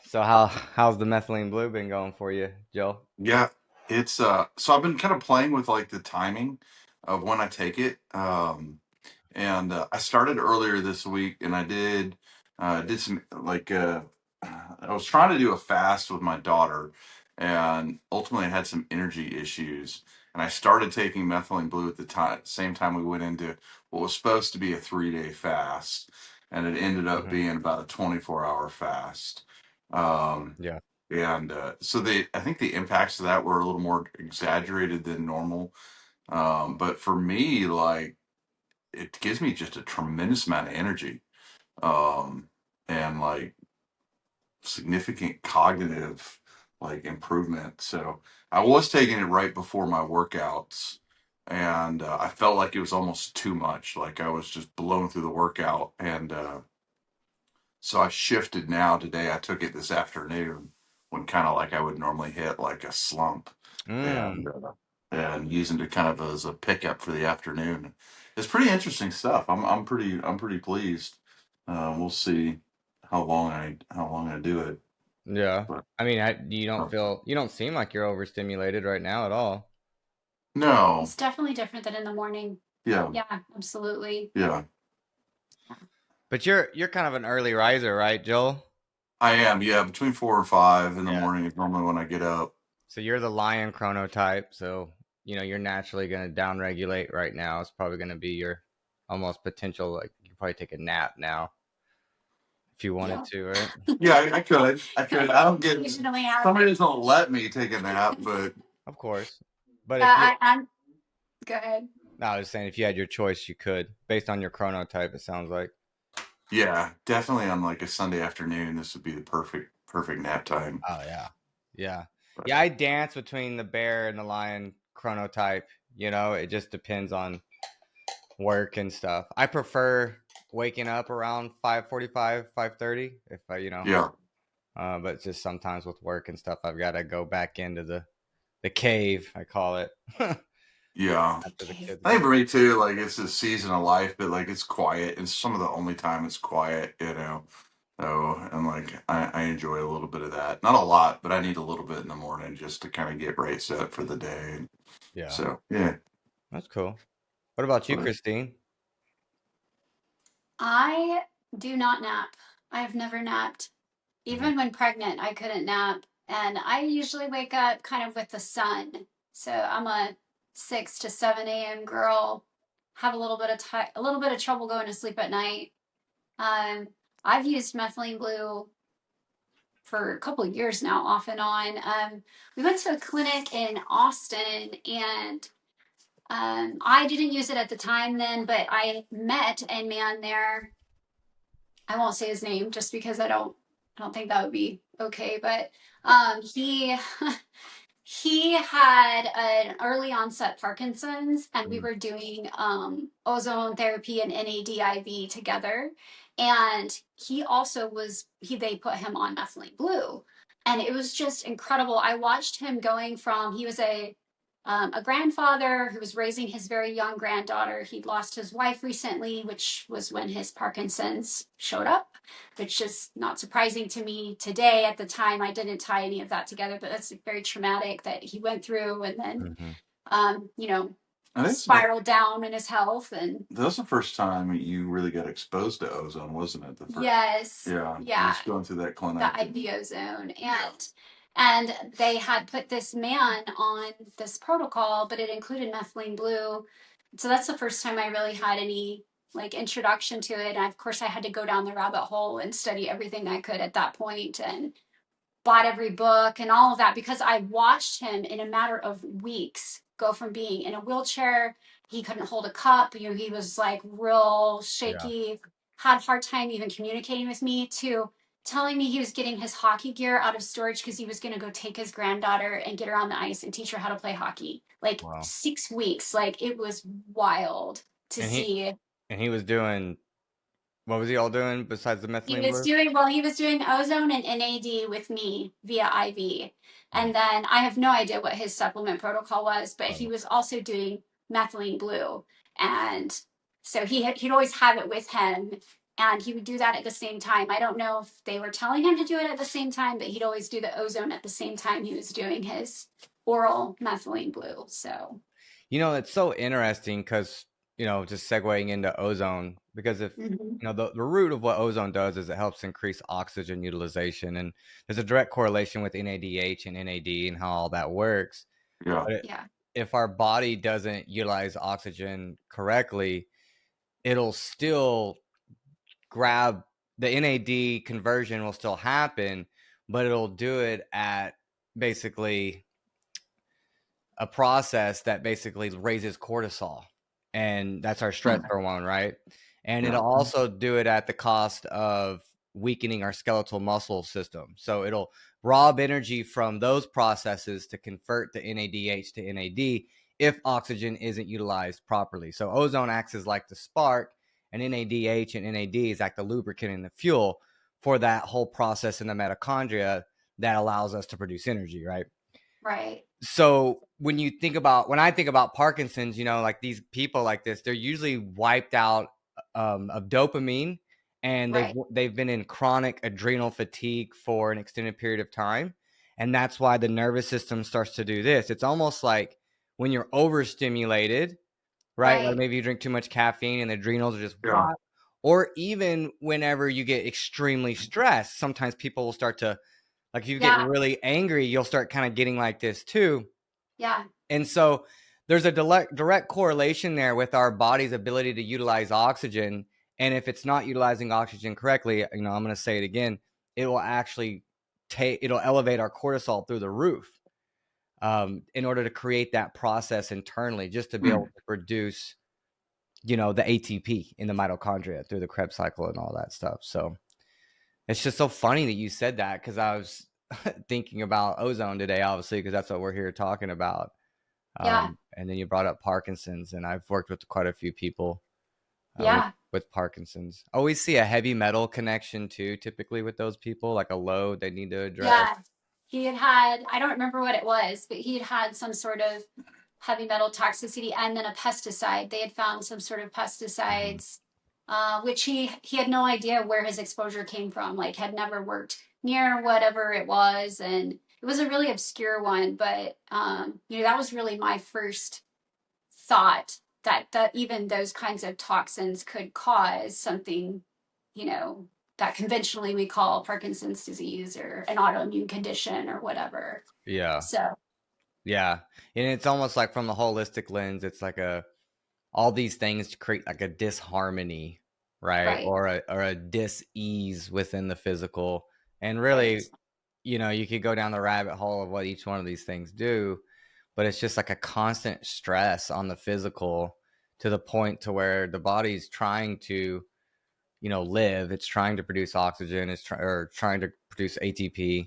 So how's the methylene blue been going for you, Joe? Yeah, it's so I've been kind of playing with like the timing of when I take it. And I started earlier this week and I did some like I was trying to do a fast with my daughter and ultimately I had some energy issues and I started taking methylene blue at the same time we went into what was supposed to be a 3-day fast and it ended up Hmm. being about a 24-hour fast. Um, Yeah. and so I think the impacts of that were a little more exaggerated than normal. But for me, like it gives me just a tremendous amount of energy, um, and like significant cognitive like improvement. So I was taking it right before my workouts, and I felt like it was almost too much. Like I was just blown through the workout, and so I shifted now today. I took it this afternoon when kind of like I would normally hit like a slump and Mm. uh, and using it kind of as a pickup for the afternoon. It's pretty interesting stuff. I'm pretty pleased. We'll see how long I do it. Yeah. But I mean, uh, you don't seem like you're overstimulated right now at all. no, It's definitely different than in the morning. yeah, Yeah, absolutely. yeah, But you're kind of an early riser, right, Joel? I am. Yeah, between 4 and 5 in the Yeah. morning is normally when I get up. So you're the lion chronotype, so you're naturally going to downregulate right now. It's probably going to be your almost potential, like you probably take a nap now if you wanted Yeah. to, right? Yeah, I could. I could. I don't get. Occasionally Somebody happen. doesn't let me take a nap, but Of course. But if you Yeah, I'm go ahead. No, I was saying if you had your choice, you could, based on your chronotype, it sounds like. yeah, definitely on like a Sunday afternoon, this would be the perfect nap time. Oh yeah. Yeah. But Yeah, I dance between the bear and the lion chronotype. It just depends on work and stuff. I prefer waking up around 5:45, 5:30 if yeah, but just sometimes with work and stuff I've got to go back into the cave, I call it. yeah. After the Okay. kids I go think to for me too, like it's a season of life, but like it's quiet. It's some of the only time it's quiet. So, and like I enjoy a little bit of that. Not a lot, but I need a little bit in the morning just to kind of get right set for the day. Yeah, So, yeah. that's cool. What about you, But Christine? I do not nap. I've never napped. Mhm. Even when pregnant, I couldn't nap. And I usually wake up kind of with the sun. So I'm a 6 to 7 a.m. girl. Have a little bit of trouble going to sleep at night. Um, I've used methylene blue for a couple of years now, off and on. We went to a clinic in Austin, and I didn't use it at the time then, but I met a man there. I won't say his name just because I don't think that would be okay. But he he had an early onset Parkinson's, and we Mm. were doing ozone therapy and NADIV together. And he also they put him on methylene blue, and it was just incredible. I watched him going from he was a grandfather who was raising his very young granddaughter. He'd lost his wife recently, which was when his Parkinson's showed up, which is not surprising to me today. At the time, I didn't tie any of that together, but that's very traumatic that he went through, and then, Mhm. um, you know, I think spiraled down in his health. And that was the first time you really got exposed to ozone, wasn't it? The first, yes, yeah, yeah, just going through that the clinic. IVO zone. And they had put this man on this protocol, but it included methylene blue. So that's the first time I really had any like introduction to it. And of course, I had to go down the rabbit hole and study everything I could at that point, and bought every book and all of that because I watched him in a matter of weeks go from being in a wheelchair. He couldn't hold a cup. He was like real Yeah. shaky, had a hard time even communicating with me, to telling me he was getting his hockey gear out of storage because he was going to go take his granddaughter and get her on the ice and teach her how to play hockey. Like Wow. 6 weeks. Like it was wild to And he see. and he was doing what was he all doing besides the He methylene was blue? doing, well, he was doing ozone and NAD with me via IV. Mm. And then I have no idea what his supplement protocol was, but he Oh, was also doing methylene blue. And so he'd always have it with him. and he would do that at the same time. I don't know if they were telling him to do it at the same time, but he'd always do the ozone at the same time he was doing his oral methylene blue. So, It's so interesting because, just segueing into ozone, because if, the root of what ozone does is it helps increase oxygen utilization. And there's a direct correlation with NADH and NAD and how all that works. Yeah. But yeah, if our body doesn't utilize oxygen correctly, it'll still grab the NAD conversion will still happen, but it'll do it at basically a process that basically raises cortisol, and that's our stress hormone, right? And Yeah. it'll also do it at the cost of weakening our skeletal muscle system. So it'll rob energy from those processes to convert the NADH to NAD if oxygen isn't utilized properly. So ozone acts as like the spark, and NADH and NAD is like the lubricant and the fuel for that whole process in the mitochondria that allows us to produce energy, right? right, So when I think about Parkinson's, like these people like this, they're usually wiped out of dopamine, and right, they've been in chronic adrenal fatigue for an extended period of time, and that's why the nervous system starts to do this. It's almost like when you're overstimulated, right? Like right. maybe you drink too much caffeine and the adrenals are just Yeah. or even whenever you get extremely stressed, sometimes people will start to, like, if you get Yeah, really angry, you'll start kind of getting like this too. yeah, And so there's a direct correlation there with our body's ability to utilize oxygen. And if it's not utilizing oxygen correctly, I'm going to say it again, it will actually it'll elevate our cortisol through the roof, in order to create that process internally, just to be able to produce, the ATP in the mitochondria through the Krebs cycle and all that stuff. So it's just so funny that you said that, because I was thinking about ozone today, obviously, because that's what we're here talking about. yeah, And then you brought up Parkinson's, and I've worked with quite a few people yeah. with Parkinson's. Always see a heavy metal connection too, typically with those people, like a load they need to address. Yeah, he had, I don't remember what it was, but he had some sort of heavy metal toxicity and then a pesticide. They had found some sort of pesticides, which he had no idea where his exposure came from, like had never worked near whatever it was. And it was a really obscure one, but, that was really my first thought that even those kinds of toxins could cause something, you know, that conventionally we call Parkinson's disease or an autoimmune condition or whatever. Yeah. So, Yeah. And it's almost like, from the holistic lens, it's like all these things create like a disharmony, right? right, Or a dis-ease within the physical. And right. really, you could go down the rabbit hole of what each one of these things do, but it's just like a constant stress on the physical, to the point to where the body's trying to, live. It's trying to produce oxygen. It's trying to produce ATP.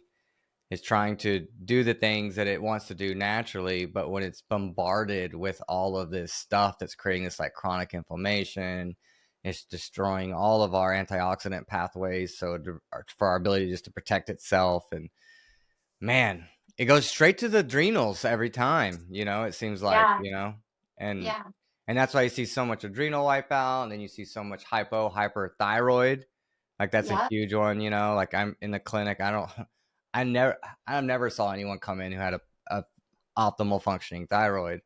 It's trying to do the things that it wants to do naturally, but when it's bombarded with all of this stuff that's creating this like chronic inflammation, it's destroying all of our antioxidant pathways, so for our ability just to protect itself. And man, it goes straight to the adrenals every time, it seems like, Yeah, and yeah, and that's why you see so much adrenal wipeout, and then you see so much hyperthyroid. Like that's a yeah, huge one, like I'm in the clinic. I never saw anyone come in who had a optimal functioning thyroid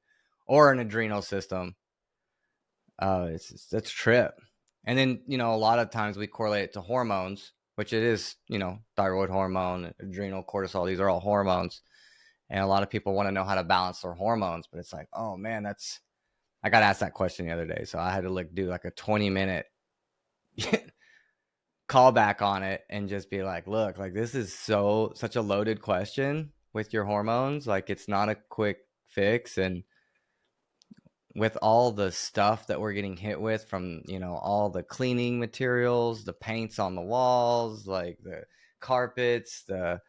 or an adrenal system. That's a trip. And then, a lot of times we correlate it to hormones, which it is, thyroid hormone, adrenal, cortisol. These are all hormones. And a lot of people want to know how to balance their hormones, but it's like, oh man, I got asked that question the other day. So I had to do like a 20-minute callback on it and just be like, look, like this is such a loaded question with your hormones. Like it's not a quick fix. And with all the stuff that we're getting hit with from, all the cleaning materials, the paints on the walls, like the carpets, the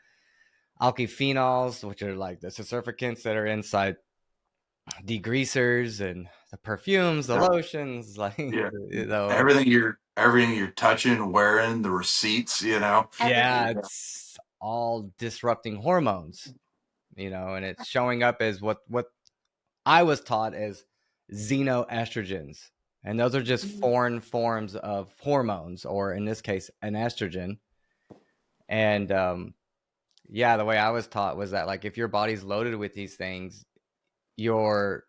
alkyphenols, which are like the surfactants that are inside degreasers, and the perfumes, the Yeah. lotions, like, Yeah. and Everything you're touching, wearing, the receipts. yeah, everything. it's all disrupting hormones, and it's showing up as what I was taught as xenoestrogens. And those are just Mhm. foreign forms of hormones, or in this case, an estrogen. And yeah, the way I was taught was that, like, if your body's loaded with these things, your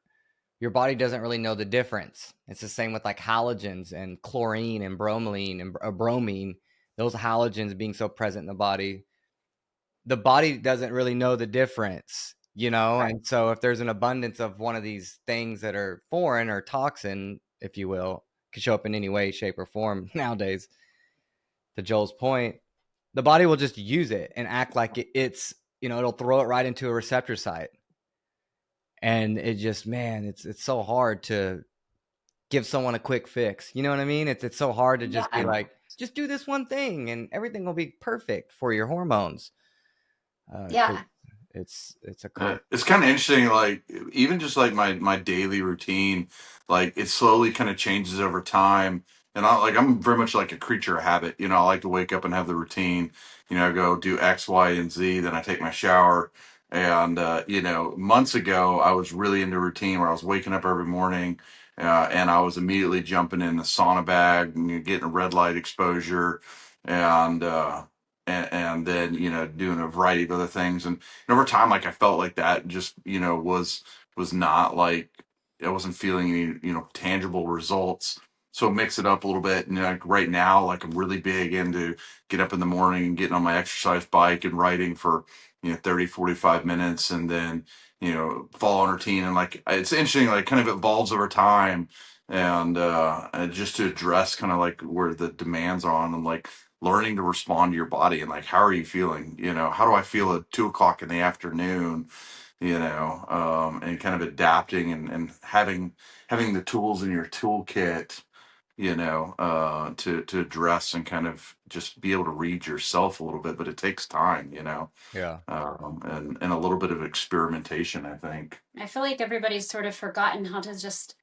your body doesn't really know the difference. It's the same with like halogens and chlorine and bromelain and bromine. Those halogens being so present in the body doesn't really know the difference, you know? Right. And so if there's an abundance of one of these things that are foreign or toxin, if you will, can show up in any way, shape, or form nowadays, to Joel's point, the body will just use it and act like it's, it'll throw it right into a receptor site. And it just, man, it's so hard to give someone a quick fix. You know what I mean? It's so hard to just be Yeah. like, just do this one thing and everything will be perfect for your hormones. 'Cause Yeah. it's a complex. It's kind of interesting, like even just like my daily routine, like it slowly kind of changes over time. And I'm very much like a creature of habit. I like to wake up and have the routine. I go do X, Y, and Z. Then I take my shower. And months ago, I was really into routine where I was waking up every morning, and I was immediately jumping in the sauna bag and getting red light exposure, and and then doing a variety of other things. And over time, like I felt like that just was not like I wasn't feeling any tangible results. So mix it up a little bit. And like right now, like I'm really big into get up in the morning and getting on my exercise bike and riding for 30, 45 minutes, and then fall on routine. And like it's interesting, like kind of evolves over time. And just to address kind of like where the demands are on, and like learning to respond to your body, and like how are you feeling, how do I feel at 2 o'clock in the afternoon, and kind of adapting, and having the tools in your toolkit, to address and kind of just be able to read yourself a little bit. But it takes time, Yeah. and a little bit of experimentation, I think. I feel like everybody's sort of forgotten how to just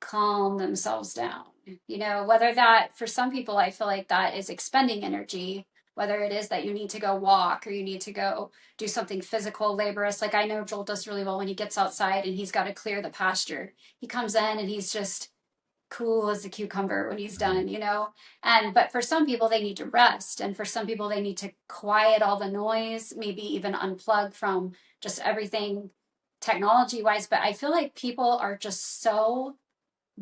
calm themselves down. Whether that, for some people, I feel like that is expending energy, whether it is that you need to go walk or you need to go do something physical, laborious. Like I know Joel does really well when he gets outside and he's got to clear the pasture. He comes in and he's just cool as a cucumber when he's Mhm. done. But for some people they need to rest, and for some people they need to quiet all the noise, maybe even unplug from just everything technology wise. But I feel like people are just so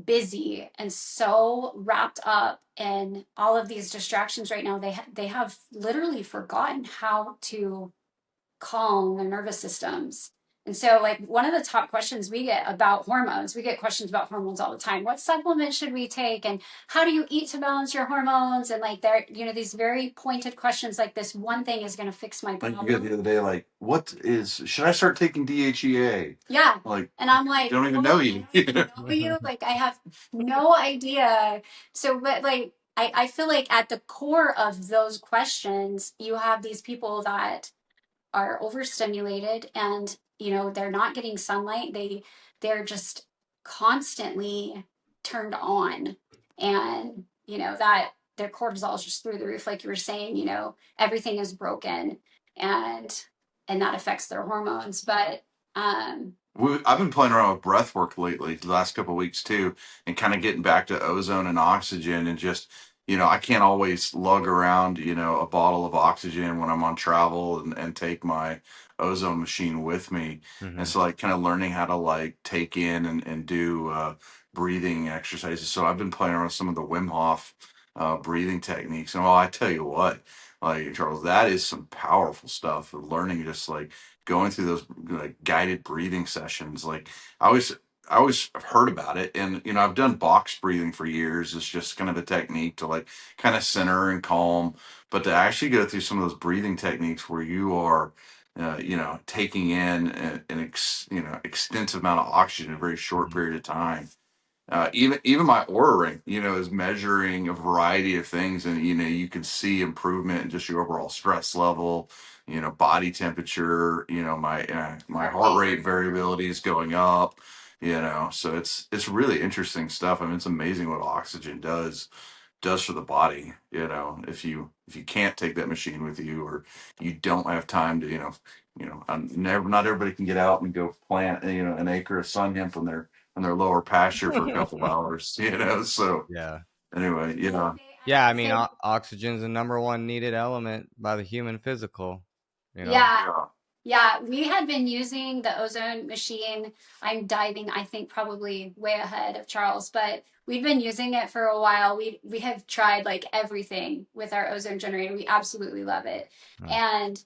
busy and so wrapped up in all of these distractions right now. They have literally forgotten how to calm their nervous systems. And so, like, one of the top questions we get about hormones, we get questions about hormones all the time. What supplements should we take? And how do you eat to balance your hormones? And like, these very pointed questions, like, this one thing is going to fix my Like you got the problem. other day, like, should I start taking DHEA? Yeah. Like, And I'm like, don't even well, know I you. don't even know you. Like, I have no idea. So, but like, I feel like at the core of those questions, you have these people that are overstimulated, and they're not getting sunlight. They're just constantly turned on, and that their cortisol is just through the roof, like you were saying. Everything is broken, and that affects their hormones. But I've been playing around with breath work lately, the last couple of weeks too, and kind of getting back to ozone and oxygen, and just, I can't always lug around, a bottle of oxygen when I'm on travel, and take my ozone machine with me. And Mhm. so like kind of learning how to like take in and do breathing exercises. So I've been playing around with some of the Wim Hof breathing techniques. And well, I tell you what, like Charles, that is some powerful stuff. Learning just like going through those like guided breathing sessions. Like I always I always have heard about it, and I've done box breathing for years. It's just kind of a technique to like kind of center and calm, but to actually go through some of those breathing techniques where you are taking in extensive amount of oxygen in a very short Mhm. period of time. Even my aura ring, is measuring a variety of things, and you can see improvement in just your overall stress level, body temperature, my heart heart rate. rate variability is going up, so it's really interesting stuff. I mean, it's amazing what oxygen does for the body. If you can't take that machine with you, or you don't have time to, not everybody can get out and go plant an acre of sun hemp on in their lower pasture for a couple hours, you know. So Yeah. anyway, yeah, I Yeah, have I to mean, say, oxygen's the number one needed element by the human physical, you know? yeah, yeah, yeah, we had been using the ozone machine. I'm diving, I think, probably way ahead of Charles, but we've been using it for a while. We have tried like everything with our ozone generator. We absolutely love it. Mm. And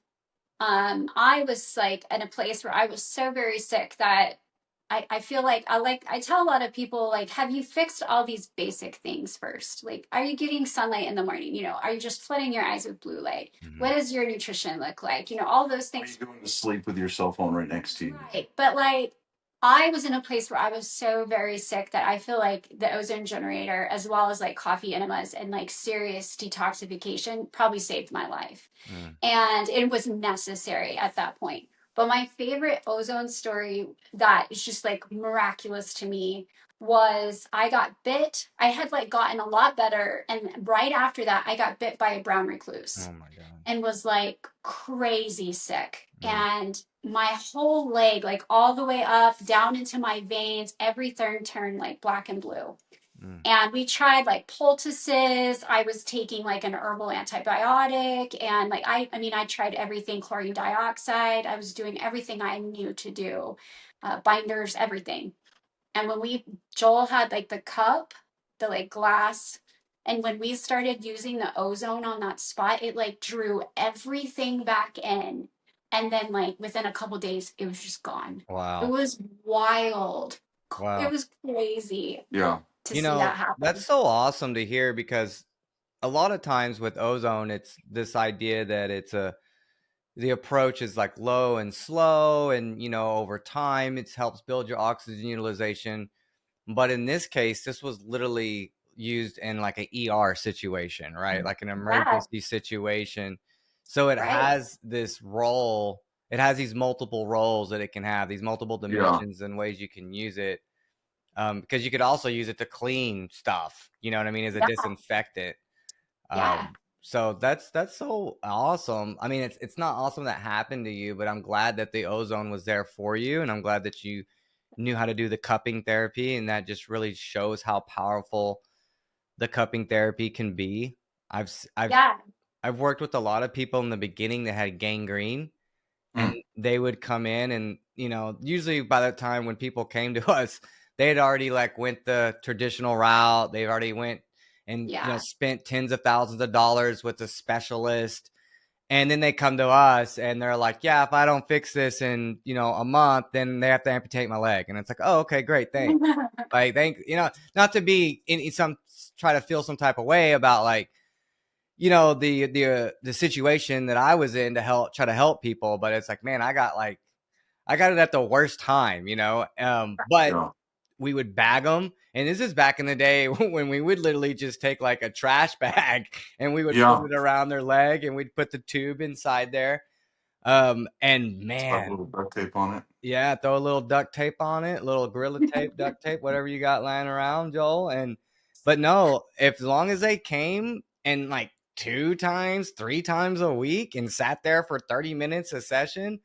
I was like in a place where I was so very sick that I feel like I tell a lot of people like, have you fixed all these basic things first? Like, are you getting sunlight in the morning? You know, are you just flooding your eyes with blue light? Mhm. What does your nutrition look like? You know, all those are you things. going to sleep with your cell phone right next to you? Right. But like I was in a place where I was so very sick that I feel like the ozone generator, as well as like coffee enemas and like serious detoxification, probably saved my life. Mm. And it was necessary at that point. But my favorite ozone story that is just like miraculous to me was I got bit. I had like gotten a lot better. And right after that, I got bit by a brown recluse Oh my god. and was like crazy sick. Mm. And my whole leg, like all the way up, down into my veins, everything turned like black and blue. Mm. And we tried like poultices. I was taking like an herbal antibiotic. And like, I mean, I tried everything, chlorine dioxide. I was doing everything I knew to do, binders, everything. And Joel had like the cup, the like glass. And when we started using the ozone on that spot, it like drew everything back in. And then like within a couple days, it was just gone. It Wow. was wild. It Wow. was crazy Yeah, to You see that know, that's happen. so awesome to hear because a lot of times with ozone, it's this idea that the approach is like low and slow, and over time it helps build your oxygen utilization. But in this case, this was literally used in like an ER situation, right? Like an Yeah, emergency situation. So it right. has this role, it has these multiple roles that it can have, these multiple yeah, dimensions and ways you can use it. Because you could also use it to clean stuff, you know what I mean, as a Yeah, disinfectant. yeah. So that's so awesome. I mean, it's not awesome that happened to you, but I'm glad that the ozone was there for you, and I'm glad that you knew how to do the cupping therapy, and that just really shows how powerful the cupping therapy can be. I've s- I've Yeah. I've worked with a lot of people in the beginning that had gangrene, and mm, they would come in, and usually by the time when people came to us, they had already like went the traditional route. They've already went and Yeah. spent tens of thousands of dollars with a specialist, and then they come to us and they're like, yeah, if I don't fix this in a month, then they have to amputate my leg. And it's like, oh, okay, great, thanks. Like, not to be in some, try to feel some type of way about like the situation that I was in to try to help people, but it's like, man, I got it at the worst time, but yeah, we would bag them. And this is back in the day when we would literally just take like a trash bag and we would put yeah. it around their leg and we'd put the tube inside there. And Stuff a man, little duct tape on it. yeah, throw a little duct tape on it, little Gorilla tape, duct tape, whatever you got lying around, Joel. But no, if as long as they came and like 2 times, 3 times a week and sat there for 30 minutes a session,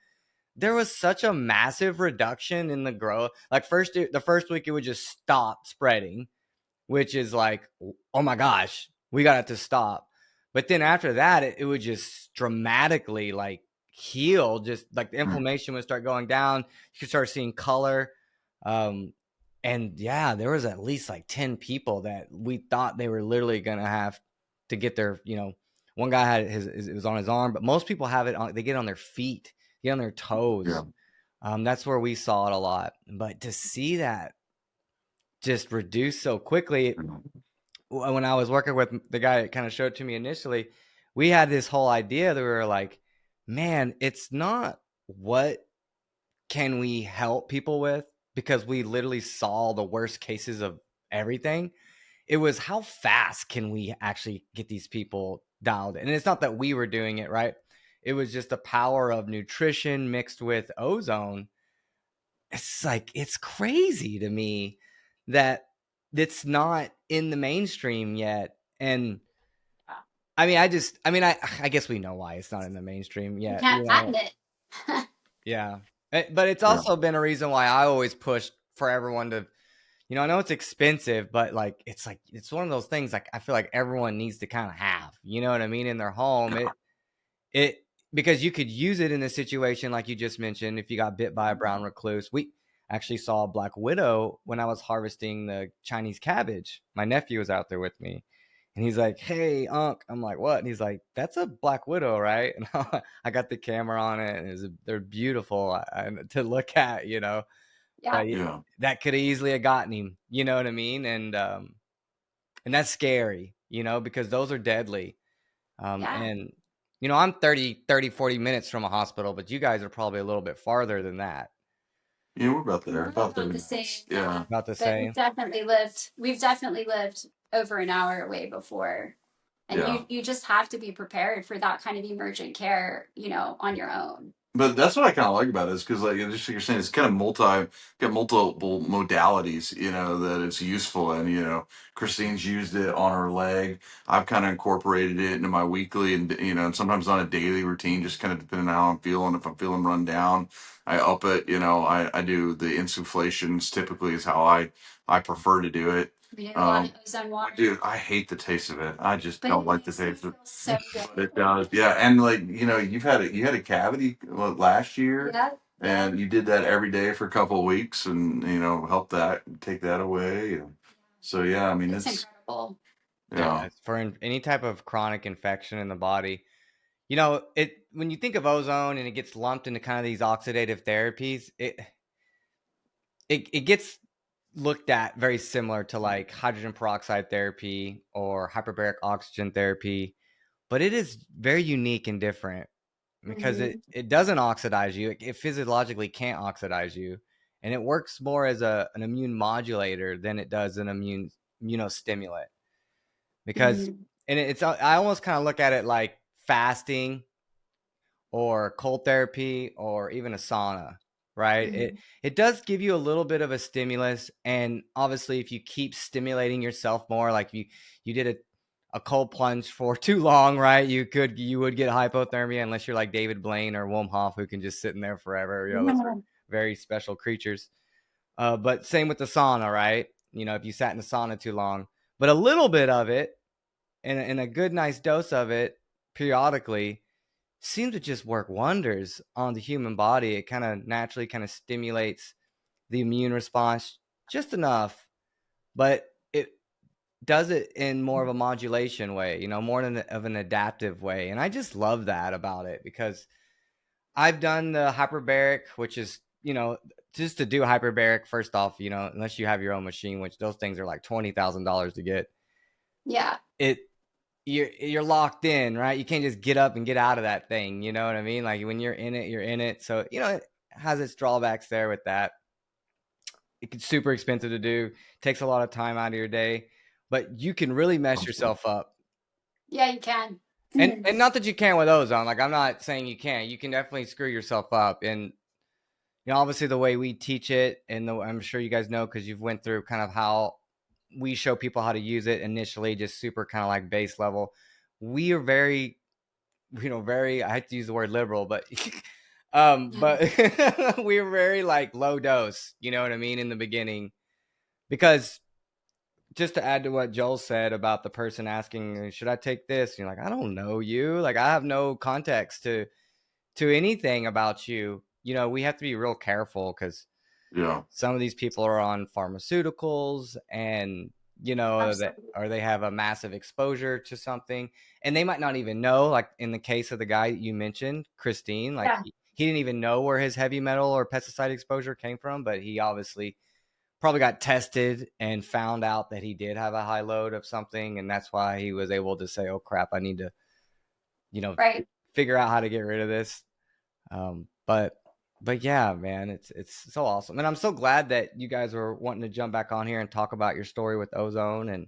there was such a massive reduction in the growth. Like the first week, it would just stop spreading, which is like, oh my gosh, we got it to stop. But then after that, it would just dramatically like heal. Just like the Mm, inflammation would start going down. You could start seeing color. Um, and yeah, there was at least like 10 people that we thought they were literally going to have to get one guy had it was on his arm, but most people have it on, they get on their feet, get on their yeah, toes. That's where we saw it a lot. But to see that just reduce so quickly, mm, when I was working with the guy that kind of showed it to me initially, we had this whole idea that we were like, man, it's not what can we help people with, because we literally saw the worst cases of everything. It was how fast can we actually get these people dialed in? And it's not that we were doing it, right? It was just the power of nutrition mixed with ozone. It's like, it's crazy to me that it's not in the mainstream yet. And I mean, I guess we know why it's not in the mainstream You yet, can't patent it. yeah. But it's yeah, also been a reason why I always pushed for everyone to I know it's expensive, but like it's one of those things like I feel like everyone needs to kind of have, you know what I mean, in their home. It because you could use it in a situation like you just mentioned if you got bit by a brown recluse. We actually saw a black widow when I was harvesting the Chinese cabbage. My nephew was out there with me. And he's like, "Hey, Unc." I'm like, "What?" And he's like, "That's a black widow, right?" And I got the camera on it, and they're beautiful to look at, Yeah. But Yeah. that could easily have gotten him. You know what I mean? And that's scary, because those are deadly. Yeah. And I'm 40 minutes from a hospital, but you guys are probably a little bit farther than that. Yeah, we're about there. We're About about 30 the same, minutes. yeah. Yeah. About the But same. we've definitely lived over an hour away before. And Yeah. you just have to be prepared for that kind of emergent care, on your own. But that's what I kind of like about it is because, like, just like you're saying, it's kind of got multiple modalities, that it's useful in. Christine's used it on her leg. I've kind of incorporated it into my weekly and sometimes on a daily routine, just kind of depending on how I'm feeling. If I'm feeling run down, I up it. I do the insufflations typically is how I prefer to do it. We do a lot of Um, ozone water. Dude, I hate the taste of it. I just But don't it like the makes me taste of feel so good. it does, yeah. And like you had a cavity last year, Yeah. Yeah. and you did that every day for a couple of weeks, and help that take that away. And so yeah, I mean It's it's incredible. yeah, It's for any type of chronic infection in the body. It when you think of ozone and it gets lumped into kind of these oxidative therapies, it gets looked at very similar to like hydrogen peroxide therapy or hyperbaric oxygen therapy, but it is very unique and different because it Hmm. it doesn't oxidize you. It physiologically can't oxidize you, and it works more as an immune modulator than it does an immunostimulant. Because Hmm. and it's I almost kind of look at it like fasting or cold therapy or even a sauna, right? It Hmm. it does give you a little bit of a stimulus, and obviously if you keep stimulating yourself more, like you did a cold plunge for too long, right? You would get hypothermia unless you're like David Blaine or Wim Hof who can just sit in there forever. Those are very special creatures. But same with the sauna, right? If you sat in the sauna too long, but a little bit of it and a good nice dose of it periodically seem to just work wonders on the human body. It kind of naturally kind of stimulates the immune response just enough, but it does it in more of a modulation way, more than of an adaptive way. And I just love that about it because I've done the hyperbaric, which is, just to do hyperbaric, first off, unless you have your own machine, which those things are like $20,000 to get, Yeah. it you're locked in, right? You can't just get up and get out of that thing. You know what I mean? Like when you're in it, you're in it. So it has its drawbacks there with that. It's super expensive to do. Takes a lot of time out of your day, but you can really mess yourself up. Yeah, you can. And not that you can't with ozone. Like I'm not saying you can't. You can definitely screw yourself up. And obviously the way we teach it, and I'm sure you guys know because you've went through kind of how we show people how to use it initially, just super kind of like base level. We are very very, I hate to use the word liberal, but but we were very like low dose, you know what I mean, in the beginning. Because just to add to what Joel said about the person asking, should I take this? You're like, I don't know you. Like I have no context to anything about you. We have to be real careful because yeah, some of these people are on pharmaceuticals and that Absolutely. or they have a massive exposure to something and they might not even know, like in the case of the guy you mentioned, Christine, like Yeah. he didn't even know where his heavy metal or pesticide exposure came from, but he obviously probably got tested and found out that he did have a high load of something, and that's why he was able to say, oh crap, I need to you know Right. figure out how to get rid of this. But yeah, man, it's so awesome, and I'm so glad that you guys were wanting to jump back on here and talk about your story with ozone and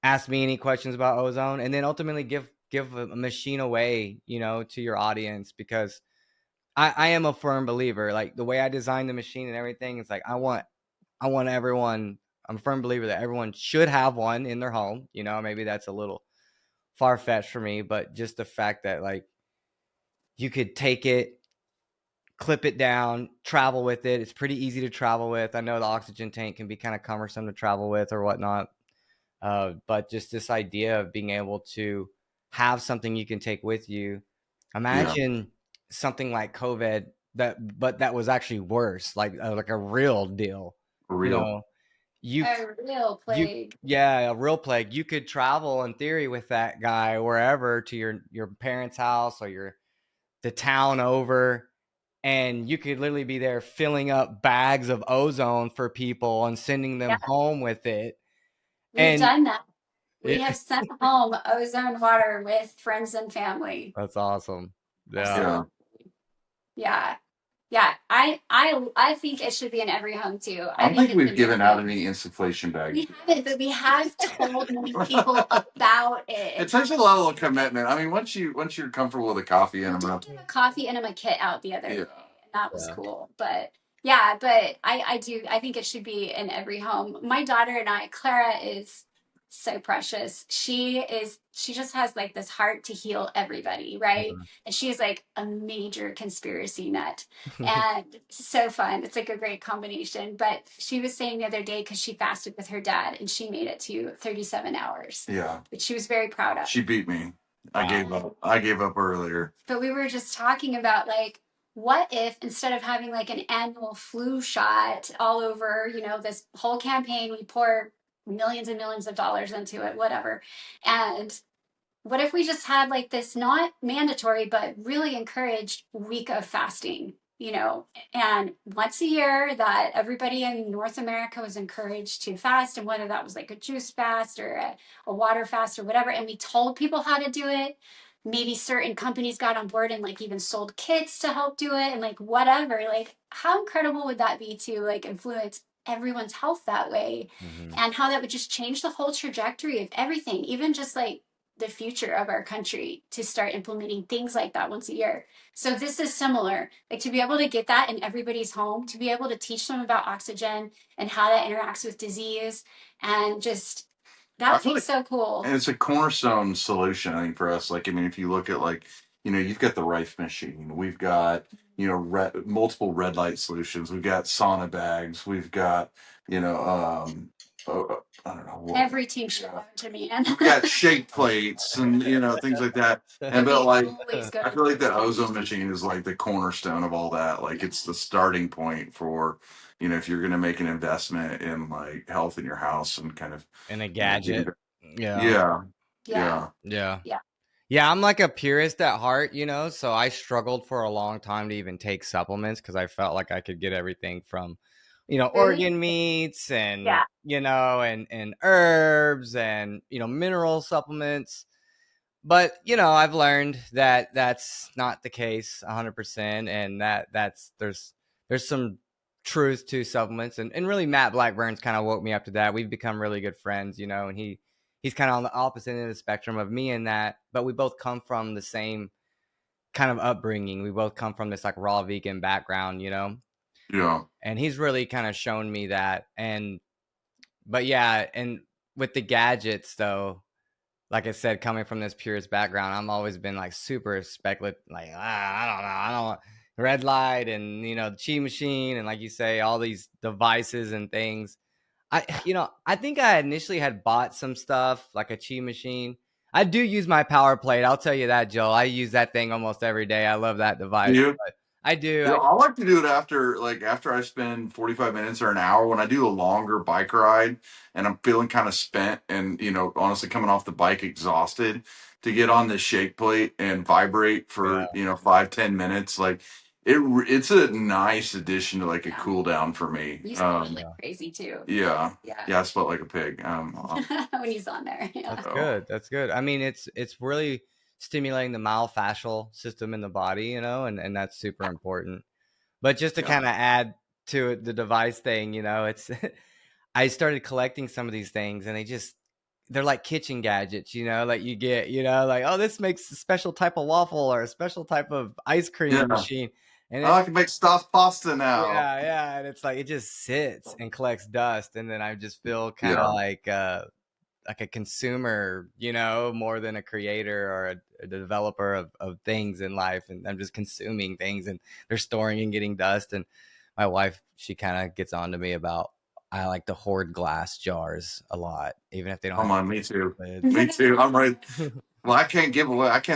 ask me any questions about ozone, and then ultimately give a machine away, to your audience because I am a firm believer. Like the way I designed the machine and everything, it's like I want everyone. I'm a firm believer that everyone should have one in their home. Maybe that's a little far fetched for me, but just the fact that like you could take it clip it down, travel with it. It's pretty easy to travel with. I know the oxygen tank can be kind of cumbersome to travel with or whatnot. But just this idea of being able to have something you can take with you. Yeah. Imagine something like COVID but that was actually worse, like a real deal. For You real. know, you A real you plague. yeah, a real plague. You could travel in theory with that guy wherever to your parents' house or the town over, and you could literally be there filling up bags of ozone for people and sending Yeah, them home with it. we've And done that. We it, have sent home ozone water with friends and family. that's awesome. Yeah. Yeah. Absolutely. Yeah. Yeah. I think it should be in every home too. I I don't think think it's we've given out amazing. any insufflation bags. We haven't, but we have told many people about it. It takes a level of commitment. I mean, once you're comfortable with a coffee We enema. did give a coffee enema kit out the other day, Yeah. and that was Yeah. cool. But yeah, but I think it should be in every home. My daughter and I, Clara is so precious. She just has like this heart to heal everybody, right? And she is like a major conspiracy nut. And so fun. It's like a great combination. But she was saying the other day, because she fasted with her dad and she made it to 37 hours, Yeah. which she was very proud of. She beat me. I Wow. gave up. I gave up earlier. But we were just talking about like, what if instead of having like an annual flu shot all over, this whole campaign, we pour millions and millions of dollars into it, whatever. And what if we just had like this not mandatory, but really encouraged week of fasting, and once a year that everybody in North America was encouraged to fast, and whether that was like a juice fast or a water fast or whatever. And we told people how to do it. Maybe certain companies got on board and like even sold kits to help do it and like whatever. Like, how incredible would that be to like influence everyone's health that way? And how that would just change the whole trajectory of everything, even just like the future of our country, to start implementing things like that once a year. So this is similar, like to be able to get that in everybody's home, to be able to teach them about oxygen and how that interacts with disease, and just that would be so cool. And it's a cornerstone solution, I think, for us. Like, I mean, if you look at like, you've got the Rife machine, we've got, multiple red light solutions, we've got sauna bags, we've got, I don't know. Every team should have to me. We've got shake plates and, things like that. And but like, I feel like the ozone machine is like the cornerstone of all that. Like, it's the starting point for, if you're going to make an investment in like health in your house and kind of And a gadget. Yeah. Yeah, I'm like a purist at heart, so I struggled for a long time to even take supplements because I felt like I could get everything from, organ meats and, and herbs and, mineral supplements. But, I've learned that that's not the case 100%. And there's some truth to supplements. And really Matt Blackburn's kind of woke me up to that. We've become really good friends, and he's kind of on the opposite end of the spectrum of me in that, but we both come from the same kind of upbringing. We both come from this like raw vegan background, Yeah. and he's really kind of shown me that. But yeah, and with the gadgets though, like I said, coming from this purist background, I've always been like super speculative, like, I don't know, red light and, the chi machine. And like you say, all these devices and things. I think I initially had bought some stuff like a chi machine. I do use my power plate. I'll tell you that, Joel. I use that thing almost every day. I love that device. But I do. I like to do it after I spend 45 minutes or an hour when I do a longer bike ride and I'm feeling kind of spent and, honestly coming off the bike exhausted, to get on this shake plate and vibrate for, 5-10 minutes. Like it's a nice addition to like a cool down for me. You sweat like crazy too. Yeah. I sweat like a pig. When he's on there. Yeah. That's good. I mean, it's really stimulating the myofascial system in the body, and that's super important. But just to kind of add to the device thing, it's I started collecting some of these things, and they're like kitchen gadgets, like you get, like, oh, this makes a special type of waffle or a special type of ice cream machine. And I can make stuffed pasta now. Yeah, and it's like it just sits and collects dust, and then I just feel kind of like like a consumer, more than a creator or a developer of things in life. And I'm just consuming things, and they're storing and getting dust. And my wife, she kind of gets on to me about, I like to hoard glass jars a lot, even if they don't Come have on, me too. lids. Me too. I'm right. Well, I can't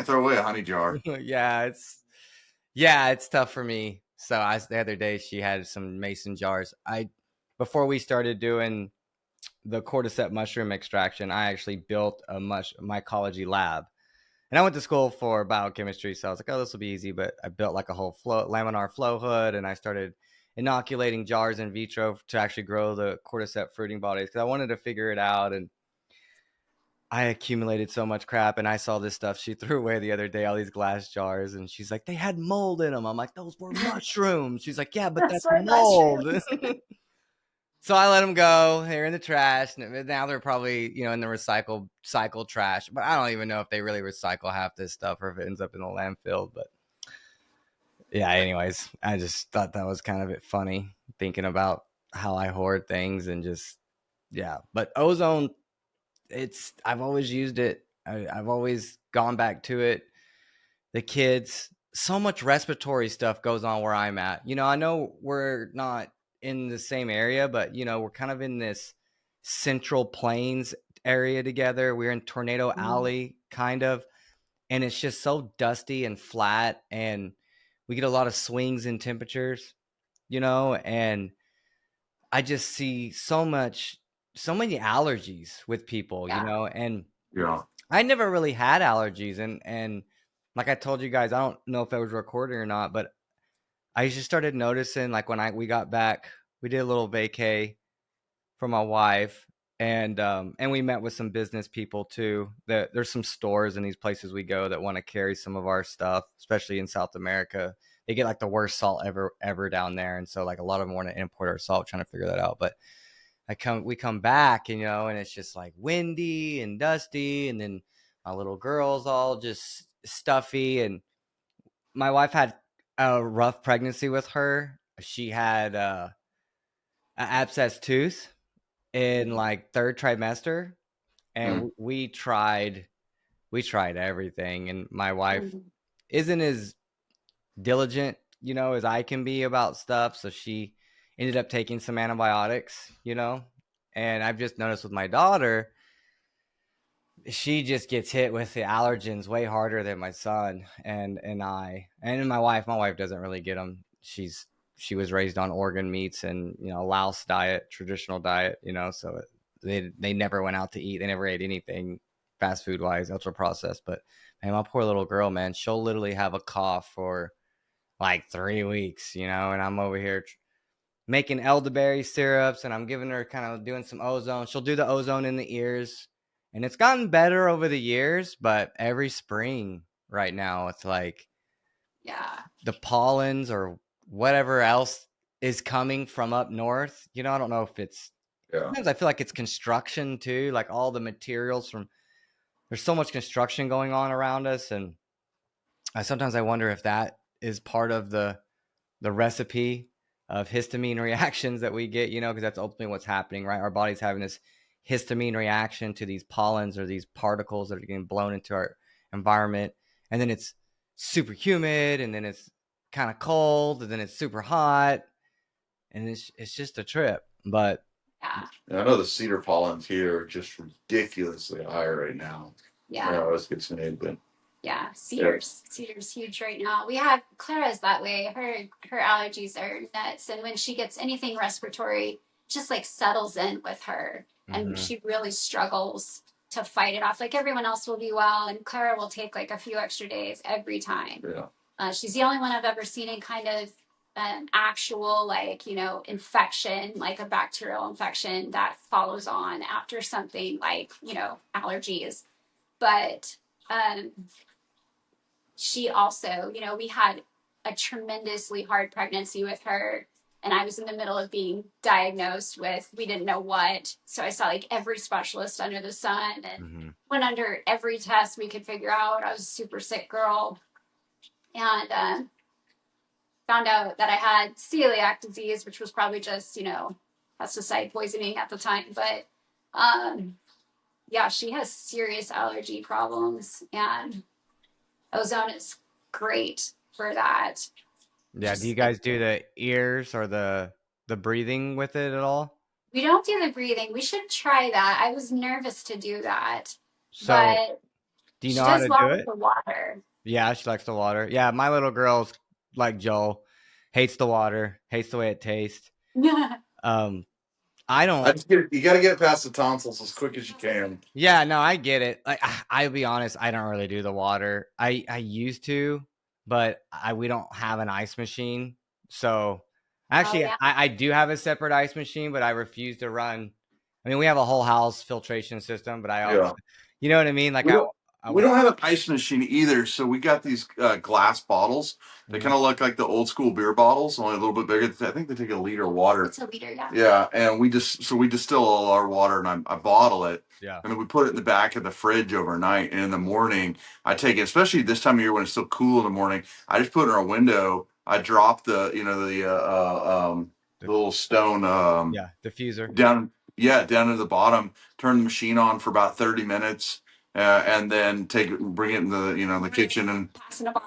throw away a honey jar. Yeah, it's tough for me. So the other day she had some mason jars. Before we started doing the cordyceps mushroom extraction, I actually built a mycology lab. And I went to school for biochemistry, so I was like, oh, this will be easy. But I built like a whole laminar flow hood, and I started inoculating jars in vitro to actually grow the cordyceps fruiting bodies, because I wanted to figure it out. And I accumulated so much crap, and I saw this stuff she threw away the other day, all these glass jars, and she's like, they had mold in them. I'm like, those were mushrooms. She's like, yeah, but That's that's what mold. mushrooms. So I let them go. They're in the trash. Now they're probably, in the cycle trash. But I don't even know if they really recycle half this stuff or if it ends up in the landfill. But yeah, anyways, I just thought that was kind of funny, thinking about how I hoard things and just, yeah. But ozone, I've always used it. I've always gone back to it. The kids, so much respiratory stuff goes on where I'm at. I know we're not in the same area, but we're kind of in this central plains area together. We're in Tornado Alley, kind of, and it's just so dusty and flat, and we get a lot of swings in temperatures, and I just see so many allergies with people, Yeah. and Yeah. I never really had allergies, and like I told you guys, I don't know if I was recording or not, but I just started noticing, like, when we got back, we did a little vacay for my wife, and we met with some business people too. There's some stores in these places we go that want to carry some of our stuff, especially in South America. They get like the worst salt ever down there, and so like a lot of them want to import our salt, trying to figure that out. But we come back, and it's just like windy and dusty, and then my little girl's all just stuffy, and my wife had a rough pregnancy with her. She had an abscess tooth in like third trimester, Mm. and we tried everything, and my wife Mhm. isn't as diligent, as I can be about stuff, so she ended up taking some antibiotics, and I've just noticed with my daughter, she just gets hit with the allergens way harder than my son and I, and my wife doesn't really get them. She was raised on organ meats and Laos diet, traditional diet, so they never went out to eat. They never ate anything fast food wise, ultra processed. But man, my poor little girl, man, she'll literally have a cough for like 3 weeks, and I'm over here making elderberry syrups, and I'm giving her, kind of doing some ozone. She'll do the ozone in the ears, and it's gotten better over the years, but every spring right now, it's like Yeah. the pollens or whatever else is coming from up north. I don't know if it's, Yeah. sometimes I feel like it's construction too, like all the materials there's so much construction going on around us, and sometimes I wonder if that is part of the recipe of histamine reactions that we get, because that's ultimately what's happening, right? Our body's having this histamine reaction to these pollens or these particles that are getting blown into our environment. And then it's super humid, and then it's kind of cold, and then it's super hot. And it's just a trip. But Yeah. I know the cedar pollens here are just ridiculously high right now. Yeah. Yeah, it gets me, but Yeah, cedar's huge right now. We have Clara's that way. Her allergies are nuts, and when she gets anything respiratory, just like settles in with her, and she really struggles to fight it off. Like everyone else will be well, and Clara will take like a few extra days every time. yeah. She's the only one I've ever seen in kind of an actual infection, like a bacterial infection that follows on after something like allergies, but. She also, we had a tremendously hard pregnancy with her. And I was in the middle of being diagnosed with, we didn't know what. So I saw like every specialist under the sun and went under every test we could figure out. I was a super sick girl. And found out that I had celiac disease, which was probably just, pesticide poisoning at the time. But Yeah, she has serious allergy problems, and ozone is great for that. Yeah. Do you Just guys do the ears or the breathing with it at all? we don't do the breathing. We should try that. I was nervous to do that, So, but do you she know how does to well do with it? the water. Yeah, she likes the water. Yeah, my little girl's like Joel, hates the water, hates the way it tastes. Um, I I don't. just get you got to get it past the tonsils as quick as you can. Yeah, no, I get it. Like, I'll be honest, I don't really do the water. I used to, but we don't have an ice machine. So, Oh actually, yeah. I do have a separate ice machine, but I refuse to run. I mean, we have a whole house filtration system, but I also, Yeah. you know what I mean? Like, We don't I we don't have an ice machine either, so we got these glass bottles. They mhm. kind of look like the old school beer bottles, only a little bit bigger. I think they take a liter of water. It's a liter, yeah. Yeah, and we distill all our water, and I bottle it, Yeah, and then we put it in the back of the fridge overnight. And in the morning, I take it, especially this time of year when it's still cool in the morning. I just put it in our window. I drop the, the little stone yeah, diffuser. down, down to the bottom. Turn the machine on for about 30 minutes, and then take it and bring it in the kitchen, and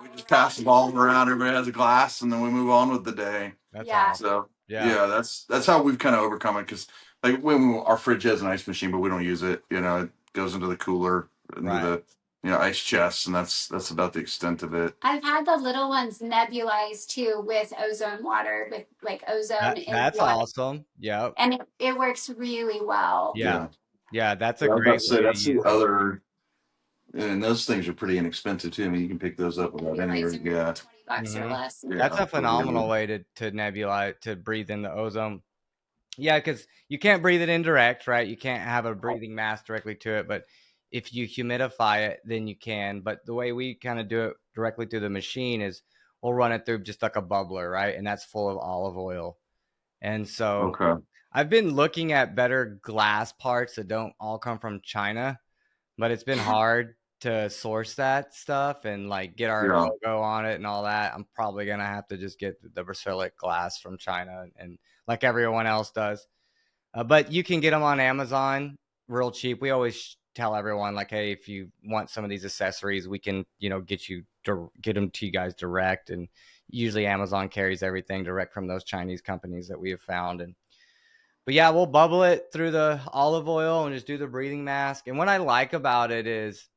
we just pass the ball around. Everybody has a glass, and then we move on with the day. That's Yeah. awesome. So Yeah, yeah, that's how we've kind of overcome it. Because like our fridge has an ice machine, but we don't use it. It goes into the cooler, into right. the ice chest, and that's about the extent of it. I've had the little ones nebulized too with ozone water, with like ozone in That's water, awesome. Yeah, and it works really well. yeah, Yeah, yeah. That's a I was about great to way say to that's use the it. other, and those things are pretty inexpensive too. I mean, you can pick those up without any. Nebulizer, Yeah, 20 bucks or Hmm. less. That's yeah, a phenomenal way to nebulize, to breathe in the ozone. Yeah, because you can't breathe it indirect, right? You can't have a breathing mask directly to it, but if you humidify it, then you can. But the way we kind of do it directly through the machine is we'll run it through just like a bubbler, right? And that's full of olive oil. And so okay, I've been looking at better glass parts that don't all come from China, but it's been hard to source that stuff and like get our yeah, logo on it and all that. I'm probably gonna have to just get the Versailles glass from China and like everyone else does. But you can get them on Amazon real cheap. We always tell everyone like, hey, if you want some of these accessories, we can get them to you guys direct. And usually Amazon carries everything direct from those Chinese companies that we have found. And but yeah, we'll bubble it through the olive oil and just do the breathing mask. And what I like about it is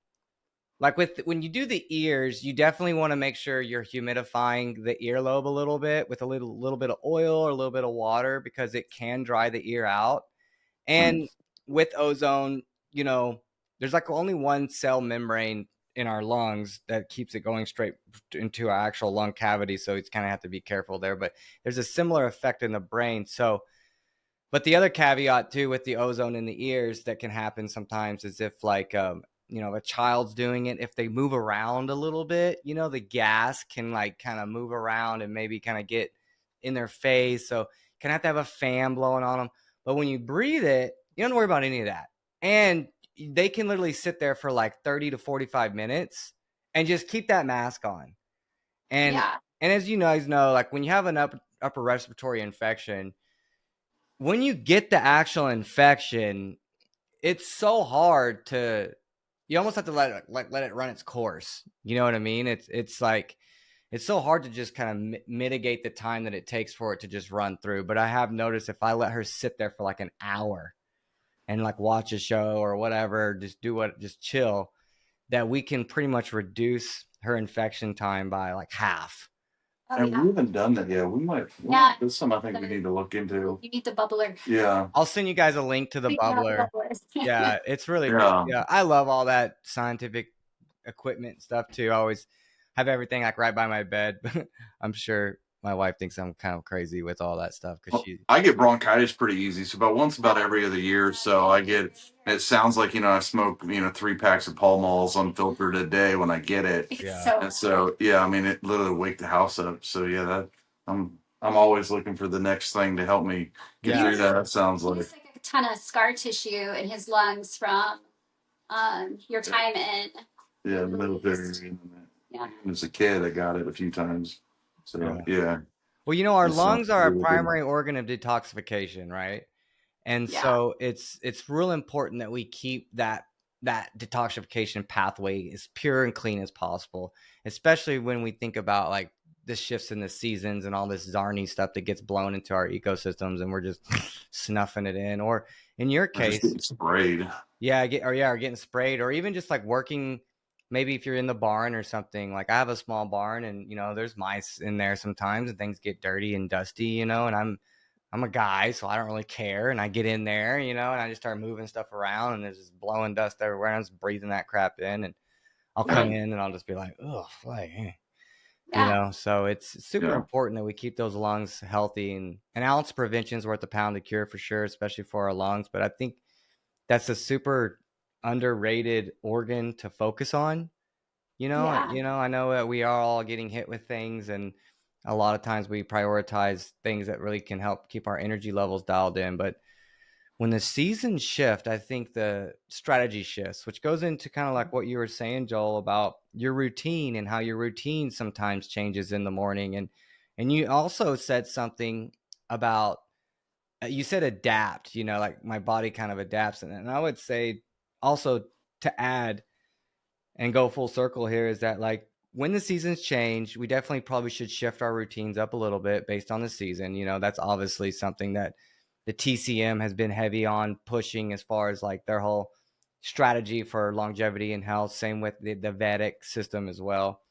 like when you do the ears, you definitely want to make sure you're humidifying the earlobe a little bit with a little bit of oil or a little bit of water because it can dry the ear out. mm, And with ozone, there's like only one cell membrane in our lungs that keeps it going straight into our actual lung cavity. So it's kind of have to be careful there. But there's a similar effect in the brain. So but the other caveat too with the ozone in the ears that can happen sometimes is if like a child's doing it, if they move around a little bit, the gas can like kind of move around and maybe kind of get in their face. So you kind of have a fan blowing on them. But when you breathe it, you don't worry about any of that. And they can literally sit there for like 30 to 45 minutes and just keep that mask on. And Yeah. and as you guys know, like when you have an upper respiratory infection, when you get the actual infection, it's so hard to you almost have to let it run its course. You know what I mean? It's like it's so hard to just kind of mitigate the time that it takes for it to just run through. But I have noticed if I let her sit there for like an hour and like watch a show or whatever, just chill, that we can pretty much reduce her infection time by like half. Oh and yeah. we haven't done that yet. Yeah. That's something I think we need to look into. You need the bubbler. Yeah, I'll send you guys a link to the We have bubbler. bubblers. Yeah, it's really good. yeah. Yeah, I love all that scientific equipment stuff too. I always have everything like right by my bed. I'm sure my wife thinks I'm kind of crazy with all that stuff because Well, she. I get bronchitis pretty easy, so about every other year or so I get. It sounds like I smoke 3 packs of Pall Malls unfiltered a day when I get it, It's Yeah, so and so yeah, I mean it literally wake the house up. So yeah, I'm always looking for the next thing to help me get yeah, through that. That sounds he like has like a ton of scar tissue in his lungs from your time in yeah, the the Middle military. East. Yeah. As a kid, I got it a few times. So yeah. yeah, Well, our it's lungs are a really good. primary organ of detoxification, right? And Yeah. so it's real important that we keep that that detoxification pathway as pure and clean as possible, especially when we think about like the shifts in the seasons and all this Zarni stuff that gets blown into our ecosystems and we're just snuffing it in. Or in your Or just case, getting sprayed. or getting sprayed, or even just like working. Maybe if you're in the barn or something, like I have a small barn and, there's mice in there sometimes and things get dirty and dusty, and I'm a guy, so I don't really care. And I get in there, and I just start moving stuff around and there's just blowing dust everywhere. And I'm just breathing that crap in, and I'll come in and I'll just be like, oh, like, Yeah. so it's super Yeah. important that we keep those lungs healthy, and an ounce prevention is worth a pound of cure for sure, especially for our lungs. But I think that's a super underrated organ to focus on. Yeah. I know that we are all getting hit with things, and a lot of times we prioritize things that really can help keep our energy levels dialed in. But when the seasons shift, I think the strategy shifts, which goes into kind of like what you were saying, Joel, about your routine and how your routine sometimes changes in the morning. And you also said something about, you said adapt, like my body kind of adapts. And I would say also, to add and go full circle here, is that like when the seasons change, we definitely probably should shift our routines up a little bit based on the season. That's obviously something that the TCM has been heavy on pushing as far as like their whole strategy for longevity and health. Same with the Vedic system as well.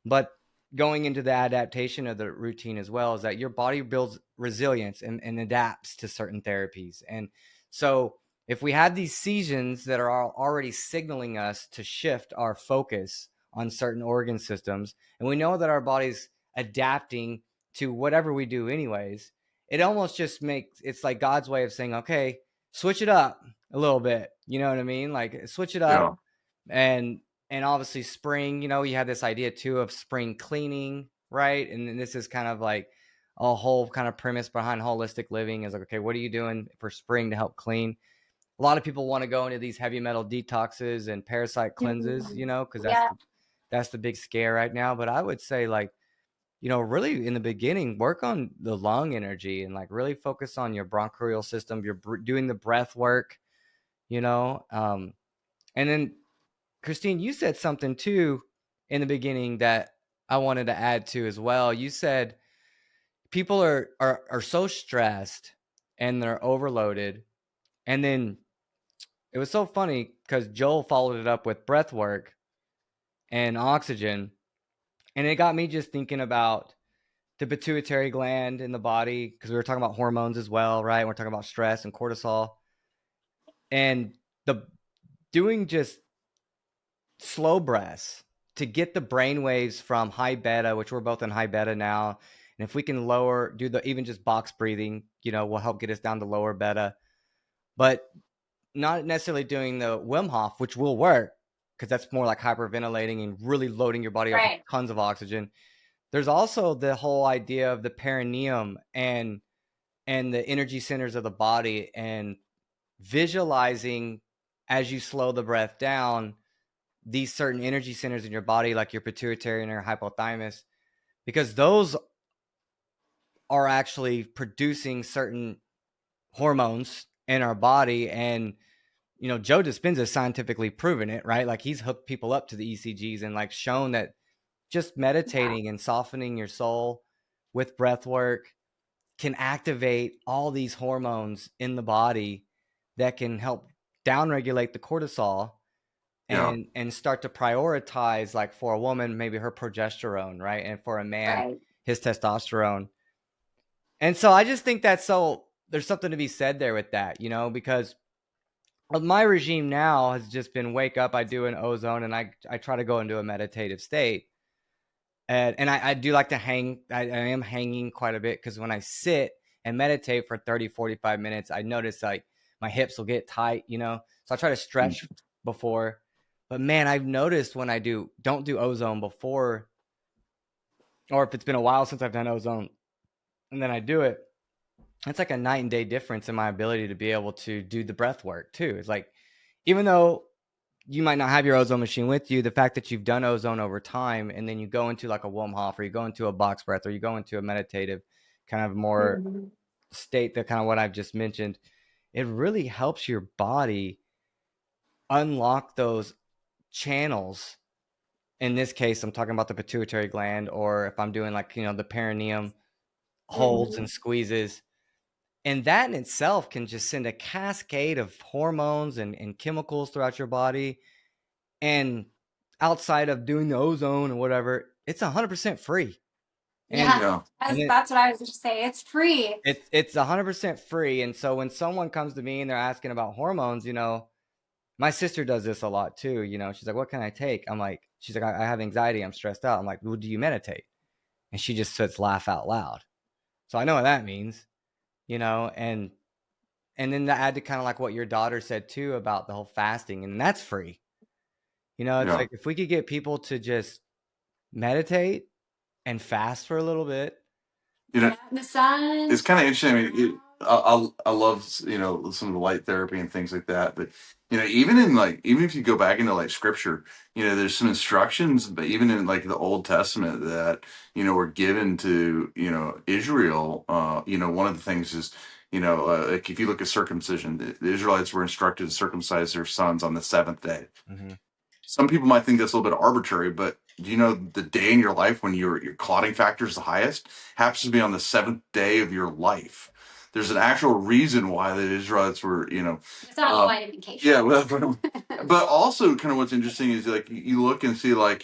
But going into the adaptation of the routine as well is that your body builds resilience and adapts to certain therapies. And so if we have these seasons that are already signaling us to shift our focus on certain organ systems, and we know that our body's adapting to whatever we do anyways, it almost just makes, it's like God's way of saying, okay, switch it up a little bit. You know what I mean? Like switch it up. Yeah. And obviously spring, you have this idea too of spring cleaning, right? And then this is kind of like a whole kind of premise behind holistic living, is like, okay, what are you doing for spring to help clean? A lot of people want to go into these heavy metal detoxes and parasite cleanses, because Yeah. that's the big scare right now. But I would say, like, really in the beginning, work on the lung energy and like really focus on your bronchial system. You're doing the breath work, and then Christine, you said something too in the beginning that I wanted to add to as well. You said people are so stressed and they're overloaded. And then it was so funny because Joel followed it up with breath work and oxygen. And it got me just thinking about the pituitary gland in the body, because we were talking about hormones as well, right? We're talking about stress and cortisol. And the doing just slow breaths to get the brain waves from high beta, which we're both in high beta now. And if we can do the even just box breathing, will help get us down to lower beta. But not necessarily doing the Wim Hof, which will work because that's more like hyperventilating and really loading your body up with Right. tons of oxygen. There's also the whole idea of the perineum and the energy centers of the body, and visualizing as you slow the breath down these certain energy centers in your body, like your pituitary and your hypothalamus, because those are actually producing certain hormones in our body. And Joe Dispenza scientifically proven it, right? Like he's hooked people up to the ECGs and like shown that just Yeah. meditating and softening your soul with breath work can activate all these hormones in the body that can help downregulate the cortisol Yeah. and start to prioritize, like for a woman, maybe her progesterone, right? And for a man, Right. his testosterone. And so I just think there's something to be said there with that, because my regime now has just been wake up, I do an ozone, and I try to go into a meditative state. And I do like to hang. I am hanging quite a bit, because when I sit and meditate for 30, 45 minutes, I notice like my hips will get tight, So I try to stretch before. But man, I've noticed when I don't do ozone before, or if it's been a while since I've done ozone and then I do it, it's like a night and day difference in my ability to be able to do the breath work too. It's like, even though you might not have your ozone machine with you, the fact that you've done ozone over time, and then you go into like a Wim Hof, or you go into a box breath, or you go into a meditative kind of more Mhm. state, that kind of what I've just mentioned, it really helps your body unlock those channels. In this case, I'm talking about the pituitary gland, or if I'm doing like, the perineum holds and squeezes. And that in itself can just send a cascade of hormones and chemicals throughout your body. And outside of doing the ozone or whatever, it's 100% free. And Yeah, Yeah. that's what I was going to say. It's free. it's 100% free. And so when someone comes to me and they're asking about hormones, my sister does this a lot too. She's like, what can I take? I'm like, she's like, I have anxiety. I'm stressed out. I'm like, well, do you meditate? And she just says, laugh out loud. So I know what that means, and then to add to kind of like what your daughter said too about the whole fasting, and that's free. It's Yeah. like if we could get people to just meditate and fast for a little bit. You know, The sun. it's kind of interesting. I mean, I love some of the light therapy and things like that. But even if you go back into like scripture, there's some instructions, but even in like the Old Testament that were given to Israel. One of the things is like if you look at circumcision, the Israelites were instructed to circumcise their sons on the seventh day. Mm-hmm. Some people might think that's a little bit arbitrary, but do you know the day in your life when your clotting factor is the highest happens to be on the seventh day of your life? There's an actual reason why the Israelites were, It's not a vitamin vacation. yeah, well, but also kind of what's interesting is like you look and see like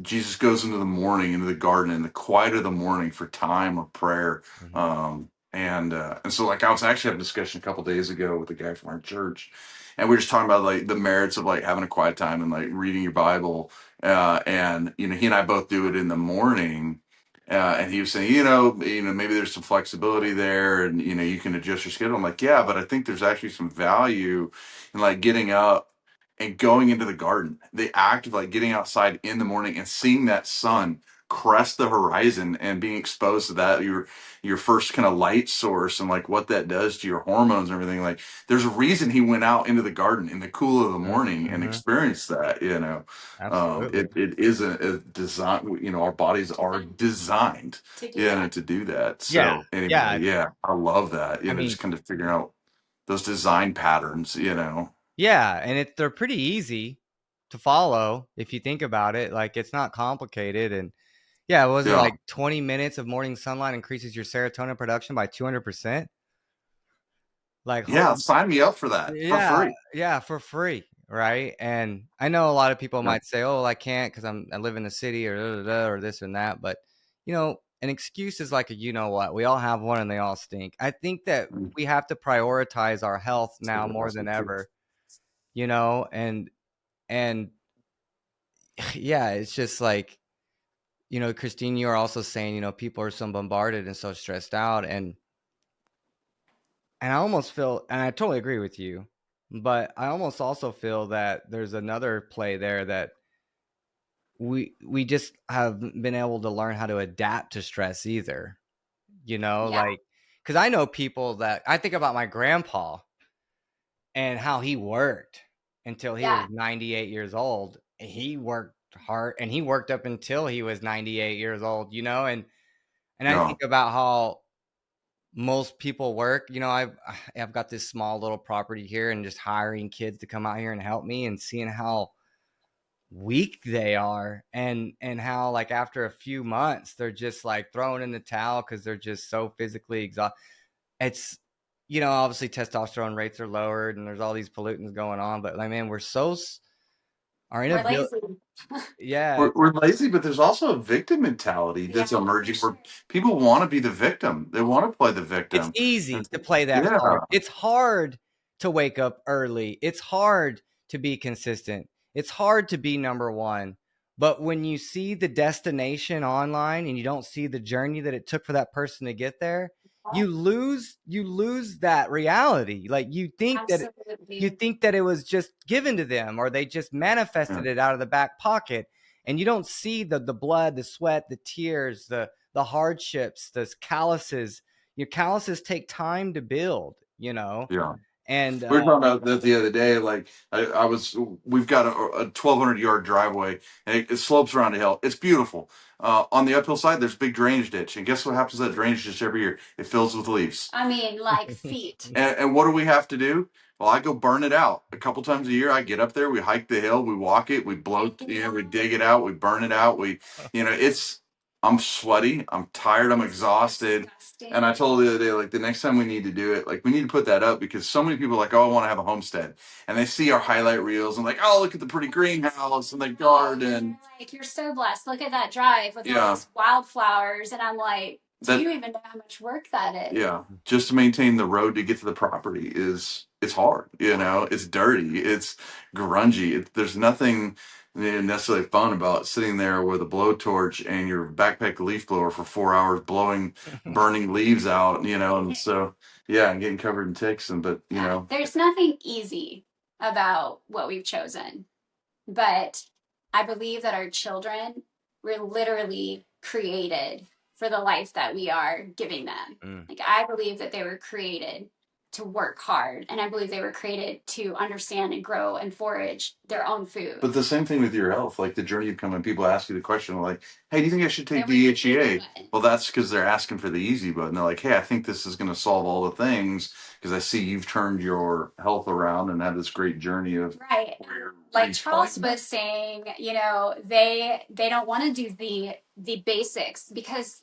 Jesus goes into the morning into the garden in the quiet of the morning for time of prayer, Mm-hmm. and so like I was actually having a discussion a couple days ago with a guy from our church, and we were just talking about like the merits of like having a quiet time and like reading your Bible, and he and I both do it in the morning. And he was saying, maybe there's some flexibility there, and you can adjust your schedule. I'm like, yeah, but I think there's actually some value in like getting up and going into the garden. The act of like getting outside in the morning and seeing that sun crest the horizon and being exposed to that your first kind of light source and like what that does to your hormones and everything. Like, there's a reason he went out into the garden in the cool of the morning and Mm-hmm. experienced that. Absolutely. It is a design. Our bodies are designed, To do that. to do that. Yeah. So anyway, Yeah. yeah, I love that. I mean, Just kind of figuring out those design patterns. yeah, and they're pretty easy to follow if you think about it. Like it's not complicated, and yeah, was it Yeah, like 20 minutes of morning sunlight increases your serotonin production by 200%? Like, yeah. Sign me up for that for yeah, free. yeah, for free, right? And I know a lot of people Yeah. might say, "Oh, well, I can't because I live in the city," or da, da, da, or this and that. But an excuse is like a you know what. We all have one, and they all stink. I think that Mm. we have to prioritize our health now So more awesome than too. ever. And yeah, it's just like Christine, you are also saying people are so bombarded and so stressed out, and I almost feel, and I totally agree with you, but I almost also feel that there's another play there that we just have been able to learn how to adapt to stress either. Yeah. Like, because I know people that I think about my grandpa and how he worked until he was Yeah. 98 years old. He worked hard and he worked up until he was 98 years old, and I Yeah, think about how most people work. I've got this small little property here, and just hiring kids to come out here and help me, and seeing how weak they are, and how like after a few months they're just like throwing in the towel because they're just so physically exhausted. It's obviously testosterone rates are lowered and there's all these pollutants going on, but like, man, our We're inability. lazy. Yeah. we're lazy, but there's also a victim mentality Yeah, that's emerging for where sure. people want to be the victim. They want to play the It's victim. easy And to play that yeah, card. It's hard to wake up early. It's hard to be consistent. It's hard to be number one. But when you see the destination online and you don't see the journey that it took for that person to get there, you lose that reality. Like you Absolutely. think that it was just given to them, or they just yeah, manifested it out of the back pocket, and you don't see the blood, the sweat, the tears, the hardships, the calluses. Your calluses take time to build, yeah. And We were talking about that the other day. Like we've got a 1,200-yard driveway, and it slopes around a hill. It's beautiful. On the uphill side, there's a big drainage ditch, and guess what happens to that drainage ditch every year? It fills with leaves. I mean, like feet. And what do we have to do? Well, I go burn it out a couple times a year. I get up there, we hike the hill, we walk it, we blow, we dig it out, we burn it out. I'm sweaty, I'm tired, I'm exhausted. Disgusting. And I told the other day, like the next time we need to do it, like we need to put that up because so many people are like, oh, I want to have a homestead. And they see our highlight reels and like, oh, look at the pretty greenhouse and the garden. Like, you're so blessed. Look at that drive with all these wildflowers. And I'm like, do you even know how much work that is? Yeah. Just to maintain the road to get to the property it's hard. It's dirty. It's grungy. There's nothing necessarily fun about sitting there with a blowtorch and your backpack leaf blower for 4 hours blowing, burning leaves out, and so, and getting covered in ticks. There's nothing easy about what we've chosen, but I believe that our children were literally created for the life that we are giving them. Like, I believe that they were created to work hard, and I believe they were created to understand and grow and forage their own food. But the same thing with your health, like the journey you've come and people ask you the question like, hey, do you think I should take DHEA? Well, that's because they're asking for the easy button. They're like, hey, I think this is going to solve all the things because I see you've turned your health around and had this great journey of right. Like Charles was saying, they don't want to do the basics because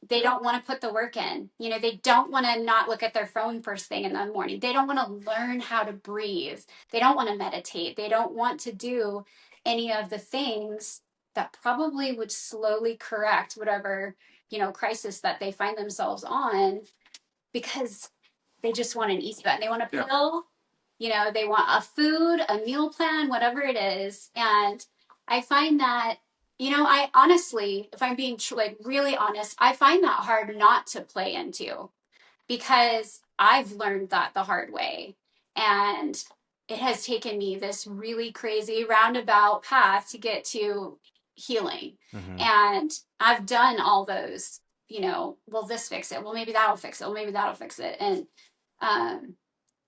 they don't want to put the work in. They don't want to not look at their phone first thing in the morning. They don't want to learn how to breathe. They don't want to meditate. They don't want to do any of the things that probably would slowly correct whatever, crisis that they find themselves on, because they just want an easy button. They want a pill, they want a food, a meal plan, whatever it is. And I find that, I honestly, if I'm being really honest, I find that hard not to play into, because I've learned that the hard way. And it has taken me this really crazy roundabout path to get to healing. And I've done all those, well, this fix it. Well, maybe that'll fix it. Well, maybe that'll fix it. And,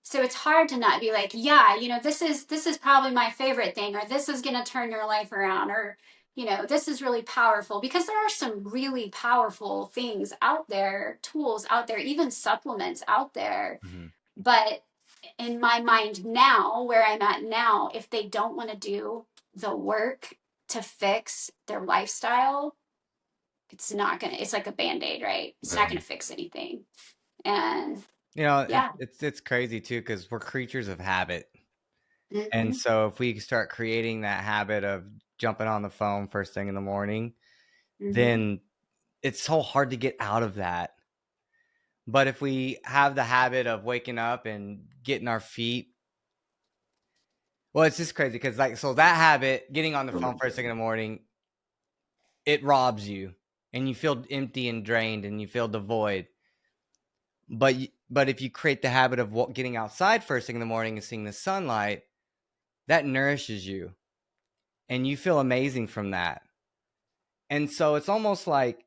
so it's hard to not be like, this is probably my favorite thing, or this is going to turn your life around, or, this is really powerful, because there are some really powerful things out there, tools out there, even supplements out there. But in my mind now, where I'm at now, if they don't want to do the work to fix their lifestyle, it's like a Band-Aid, right? It's not going to fix anything. And it's crazy too, because we're creatures of habit. And so if we start creating that habit of jumping on the phone first thing in the morning, then it's so hard to get out of that. But if we have the habit of waking up and getting our feet, well, it's just crazy because that habit, getting on the phone first thing in the morning, it robs you and you feel empty and drained and you feel devoid. But if you create the habit of getting outside first thing in the morning and seeing the sunlight, that nourishes you and you feel amazing from that. And so it's almost like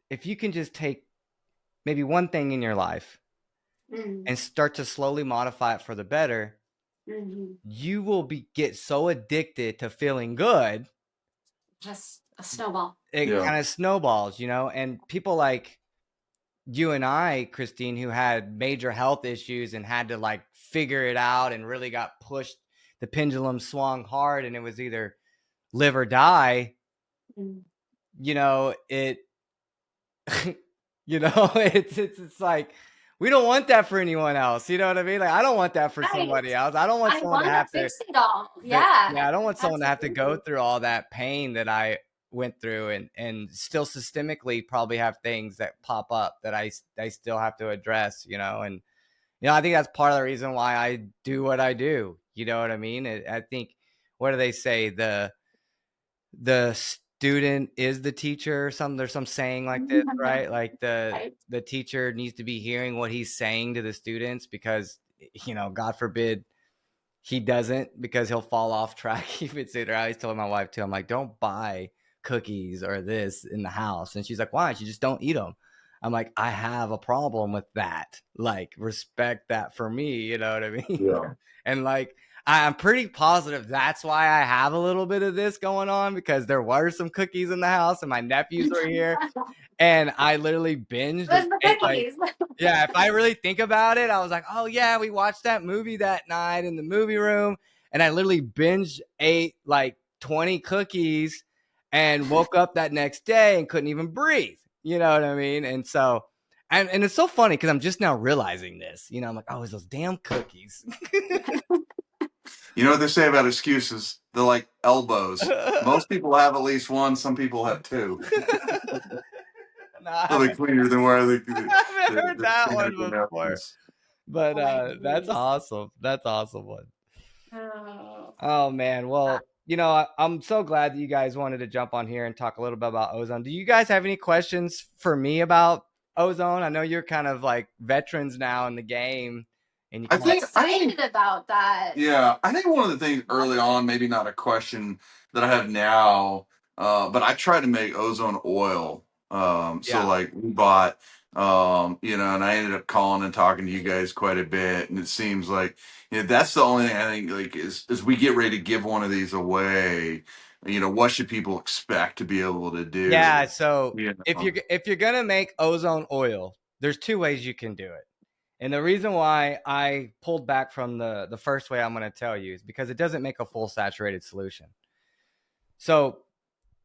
if you can just take maybe one thing in your life and start to slowly modify it for the better, you will get so addicted to feeling good. Just a snowball. It kind of snowballs, and people like you and I, Christine, who had major health issues and had to figure it out and really got pushed. The pendulum swung hard and it was either live or die. It's like, we don't want that for anyone else. You know what I mean? I don't want that for somebody else. I don't want someone to have to fix it all. I don't want someone to have to go through all that pain that I went through and still systemically probably have things that pop up that I still have to address, and I think that's part of the reason why I do what I do. You know what I mean? I think, what do they say? The student is the teacher or something. There's some saying like this, right? Like the teacher needs to be hearing what he's saying to the students, because, God forbid he doesn't, because he'll fall off track even sooner. I always tell my wife too, I'm like, don't buy cookies or this in the house. And she's like, why? She just don't eat them. I'm like, I have a problem with that. Like, respect that for me. You know what I mean? Yeah. And like, I'm pretty positive that's why I have a little bit of this going on, because there were some cookies in the house and my nephews were here, and I literally binged and Where's the ate like, cookies? yeah, if I really think about it, I was like, oh yeah, we watched that movie that night in the movie room, and I literally binge ate like 20 cookies and woke up that next day and couldn't even breathe. You know what I mean? And so, and it's so funny because I'm just now realizing this. You know, I'm like, oh, it's those damn cookies. You know what they say about excuses? They're like elbows. Most people have at least one. Some people have two. No, I They'll be haven't, cleaner than where I haven't heard they're that cleaner one than before. napkins. But Oh my that's goodness. awesome. That's awesome one. Oh. Oh man. Well, you know, I'm so glad that you guys wanted to jump on here and talk a little bit about ozone. Do you guys have any questions for me about ozone? I know you're kind of like veterans now in the game, and you I kind I'm of, excited about that. Yeah, I think one of the things early on, maybe not a question that I have now, but I try to make ozone oil. So yeah. like we bought, and I ended up calling and talking to you guys quite a bit, and it seems like that's the only thing I think like is we get ready to give one of these away. What should people expect to be able to Yeah, do? so You know, if you're gonna make ozone oil, there's two ways you can do it. And the reason why I pulled back from the first way I'm gonna tell you is because it doesn't make a full saturated solution. So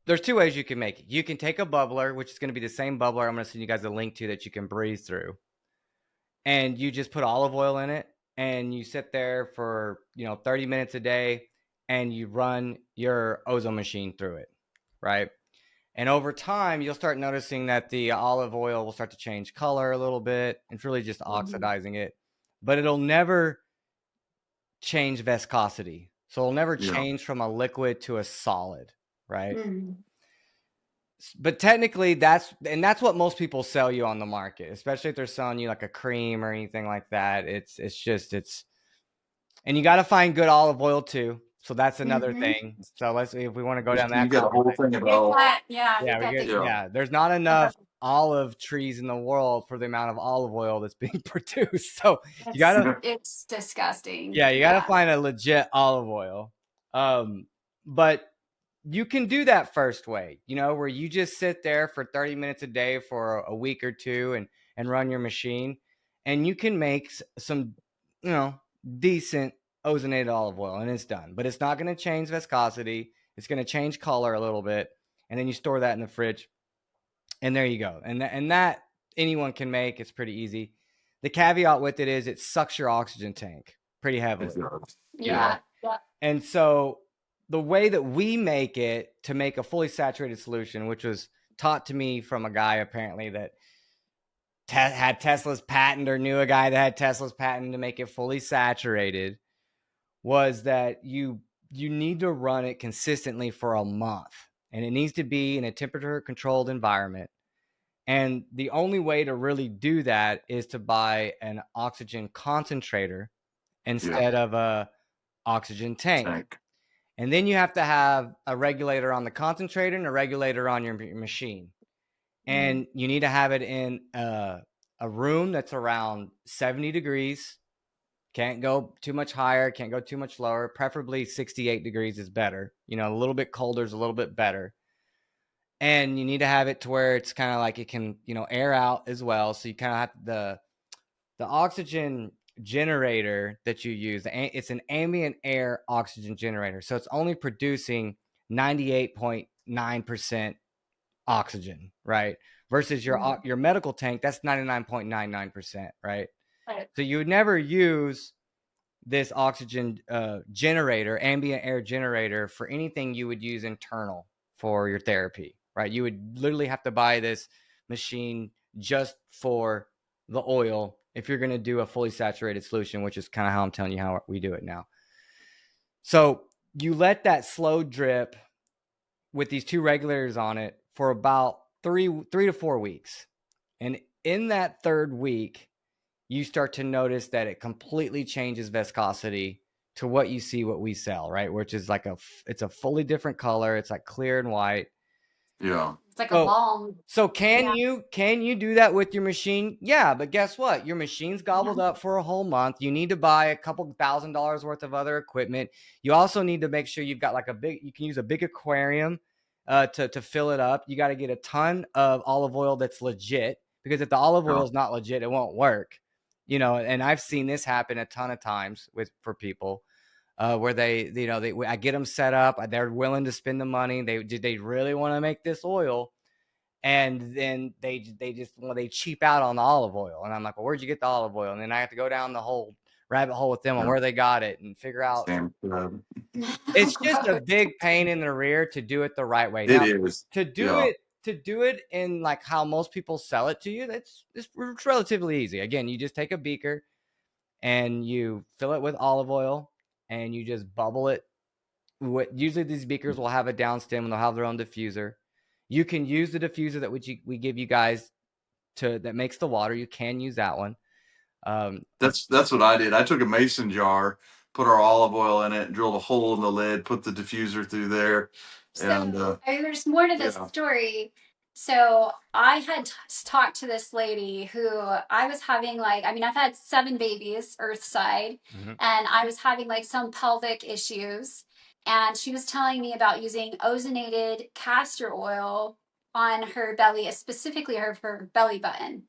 there's two ways you can make it. You can take a bubbler, which is gonna be the same bubbler I'm gonna send you guys a link to that you can breathe through. And you just put olive oil in it and you sit there for 30 minutes a day and you run your ozone machine through it, right? And over time, you'll start noticing that the olive oil will start to change color a little bit. It's really just oxidizing it, but it'll never change viscosity. So it'll never yeah, change from a liquid to a solid, right? Mm. But technically, that's what most people sell you on the market, especially if they're selling you like a cream or anything like that. It's and you got to find good olive oil too. So that's another Mm-hmm. thing. So let's if we want to go down you that got a whole pathway. thing Get about that, yeah, Yeah, get we that get thing. yeah. there's not enough olive trees in the world for the amount of olive oil that's being produced. So you gotta It's disgusting. yeah, you gotta Yeah. find a legit olive oil. But you can do that first way, where you just sit there for 30 minutes a day for a week or two and run your machine, and you can make some, decent ozonated olive oil, and it's done. But it's not going to change viscosity. It's going to change color a little bit, and then you store that in the fridge, and there you go. And that anyone can make. It's pretty easy. The caveat with it is it sucks your oxygen tank pretty heavily. Yeah. Yeah. Yeah. And so the way that we make it to make a fully saturated solution, which was taught to me from a guy apparently that had Tesla's patent or knew a guy that had Tesla's patent to make it fully saturated, was that you need to run it consistently for a month, and it needs to be in a temperature controlled environment. And the only way to really do that is to buy an oxygen concentrator Yeah. instead of a oxygen tank. Tank. And then you have to have a regulator on the concentrator and a regulator on your machine. And you need to have it in a room that's around 70 degrees. Can't go too much higher, can't go too much lower. Preferably 68 degrees is better. A little bit colder is a little bit better. And you need to have it to where it's kind of like it can, air out as well. So you kind of have the oxygen generator that you use. It's an ambient air oxygen generator. So it's only producing 98.9% oxygen, right? Versus your medical tank, that's 99.99%, right? Right. So you would never use this oxygen generator, ambient air generator, for anything you would use internal for your therapy, right? You would literally have to buy this machine just for the oil if you're going to do a fully saturated solution, which is kind of how I'm telling you how we do it now. So you let that slow drip with these two regulators on it for about three to 4 weeks. And in that third week, you start to notice that it completely changes viscosity to what we sell, right? Which is like it's a fully different color. It's like clear and white. Yeah. It's like a balm. So can Yeah. you do that with your machine? Yeah, but guess what? Your machine's gobbled up for a whole month. You need to buy a couple $1,000 worth of other equipment. You also need to make sure you've got like you can use a big aquarium to fill it up. You got to get a ton of olive oil that's legit, because if the olive oil is not legit, it won't work. And I've seen this happen a ton of times for people. Where I get them set up, they're willing to spend the money. They really want to make this oil, and then they cheap out on the olive oil, and I'm like, well, where'd you get the olive oil? And then I have to go down the whole rabbit hole with them on where they got it and figure out. It's just a big pain in the rear to do it the right way. It Now, is. to do it in like how most people sell it to you, it's relatively easy. Again, you just take a beaker and you fill it with olive oil and you just bubble it. Usually these beakers will have a downstem and they'll have their own diffuser. You can use the diffuser that we give you guys that makes the water. You can use that one. That's what I did. I took a mason jar, put our olive oil in it, drilled a hole in the lid, put the diffuser through there, and there's more to this story. So I had talked to this lady who I was having I've had 7 babies, Earthside, and I was having some pelvic issues. And she was telling me about using ozonated castor oil on her belly, specifically her belly button.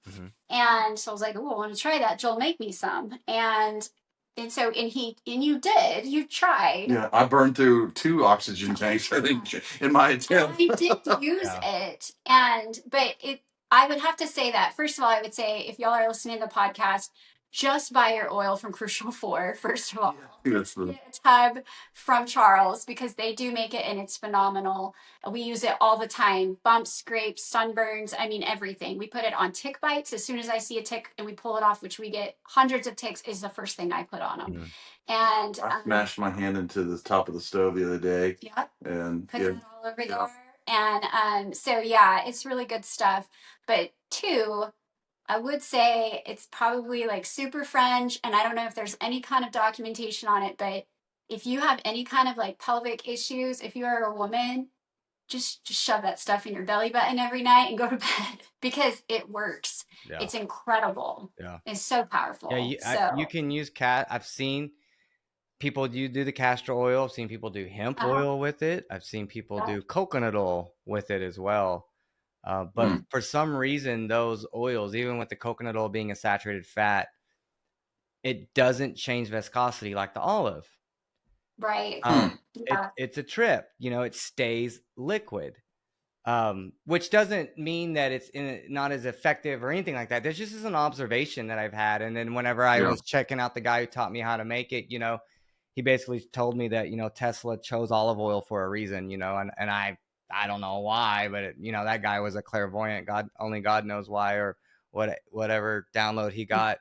And so I was like, oh, I want to try that. Joel, make me some. And you tried. Yeah, I burned through 2 oxygen tanks, I think, in my attempt. I did use it, I would have to say that, first of all, I would say, if y'all are listening to the podcast, just buy your oil from Crucial 4, first of all. Get a tub from Charles, because they do make it and it's phenomenal. We use it all the time. Bumps, scrapes, sunburns, everything. We put it on tick bites. As soon as I see a tick and we pull it off, which we get hundreds of ticks, is the first thing I put on them. And I smashed my hand into the top of the stove the other day. Yeah. And put it all over there. And so yeah, it's really good stuff. But 2, I would say it's probably super French, and I don't know if there's any kind of documentation on it, but if you have any kind of pelvic issues, if you are a woman, just shove that stuff in your belly button every night and go to bed, because it works. Yeah. It's incredible. Yeah. It's so powerful. Yeah, you can use I've seen people do the castor oil. I've seen people do hemp oil with it. I've seen people do coconut oil with it as well. But for some reason, those oils, even with the coconut oil being a saturated fat, it doesn't change viscosity like the olive. Right. It's a trip. It stays liquid, which doesn't mean that it's not as effective or anything like that. There's just an observation that I've had. And then whenever I was checking out the guy who taught me how to make it, he basically told me that, Tesla chose olive oil for a reason, and I don't know why, but that guy was a clairvoyant. Only God knows why, or whatever download he got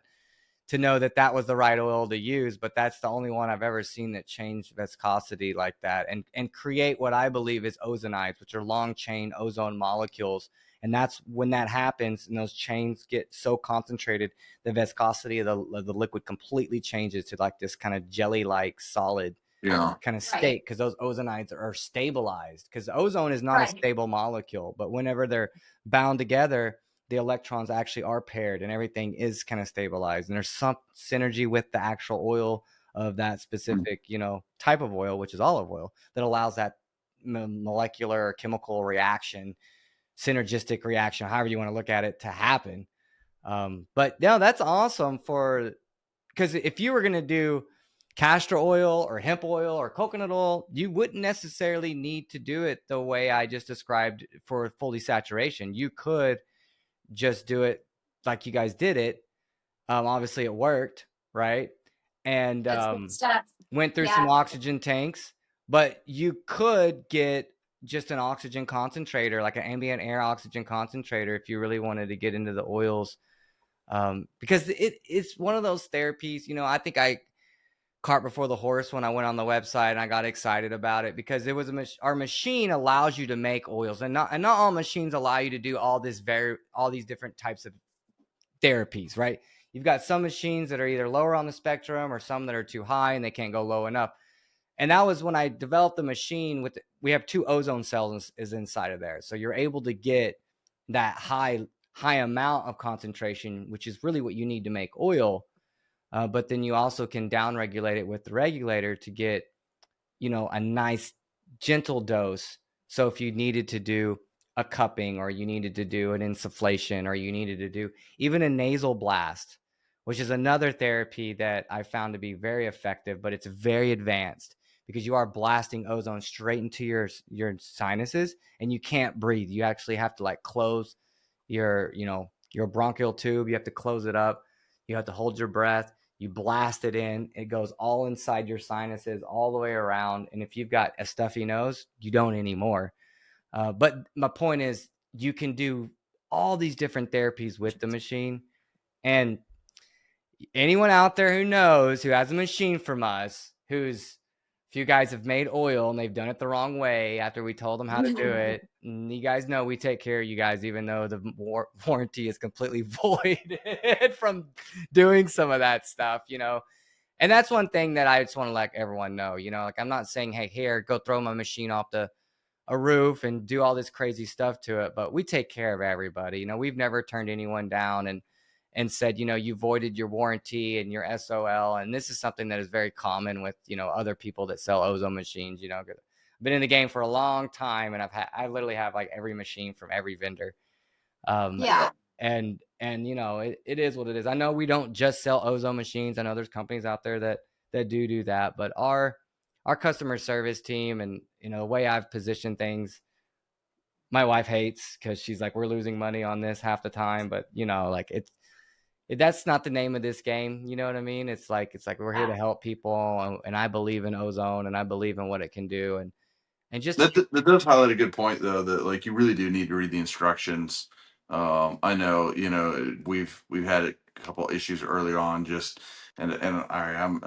to know that was the right oil to use. But that's the only one I've ever seen that changed viscosity like that and create what I believe is ozonides, which are long chain ozone molecules. And that's when that happens and those chains get so concentrated, the viscosity of the liquid completely changes to this kind of jelly-like solid kind of state, because those ozonides are stabilized, because ozone is not a stable molecule, but whenever they're bound together, the electrons actually are paired and everything is kind of stabilized, and there's some synergy with the actual oil of that specific type of oil, which is olive oil, that allows that molecular or chemical reaction, synergistic reaction, however you want to look at it, to happen. But no, that's awesome, because if you were going to do castor oil or hemp oil or coconut oil, you wouldn't necessarily need to do it the way I just described for full desaturation. You could just do it like you guys did it. Obviously it worked, right? And went through some oxygen tanks, but you could get just an oxygen concentrator, like an ambient air oxygen concentrator, if you really wanted to get into the oils. Because it's one of those therapies, I think I cart before the horse when I went on the website and I got excited about it, because it was our machine allows you to make oils, and not all machines allow you to do all these different types of therapies, right? You've got some machines that are either lower on the spectrum or some that are too high and they can't go low enough. And that was when I developed the machine we have 2 ozone cells is inside of there. So you're able to get that high amount of concentration, which is really what you need to make oil. But then you also can down regulate it with the regulator to get, a nice gentle dose. So if you needed to do a cupping, or you needed to do an insufflation, or you needed to do even a nasal blast, which is another therapy that I found to be very effective, but it's very advanced because you are blasting ozone straight into your sinuses, and you can't breathe. You actually have to like close your bronchial tube. You have to close it up. You have to hold your breath. You blast it in. It goes all inside your sinuses, all the way around. And if you've got a stuffy nose, you don't anymore. But my point is, you can do all these different therapies with the machine. And anyone out there who knows, who has a machine from us, who's if you guys have made oil and they've done it the wrong way after we told them how to do it, and you guys know we take care of you guys, even though the warranty is completely void from doing some of that stuff, And that's one thing that I just want to let everyone know, like I'm not saying, hey, here, go throw my machine off a roof and do all this crazy stuff to it, but we take care of everybody. We've never turned anyone down and said, you voided your warranty and your SOL. And this is something that is very common with, other people that sell ozone machines. I've been in the game for a long time, and I literally have like every machine from every vendor. Yeah. And it is what it is. I know we don't just sell ozone machines. I know there's companies out there that do that, but our customer service team and, the way I've positioned things, my wife hates, because she's like, we're losing money on this half the time, but like that's not the name of this game. You know what I mean? It's like we're here to help people, and I believe in ozone, and I believe in what it can do, and just That does highlight a good point, though, that like you really do need to read the instructions. I know, we've had a couple issues earlier on, just I'm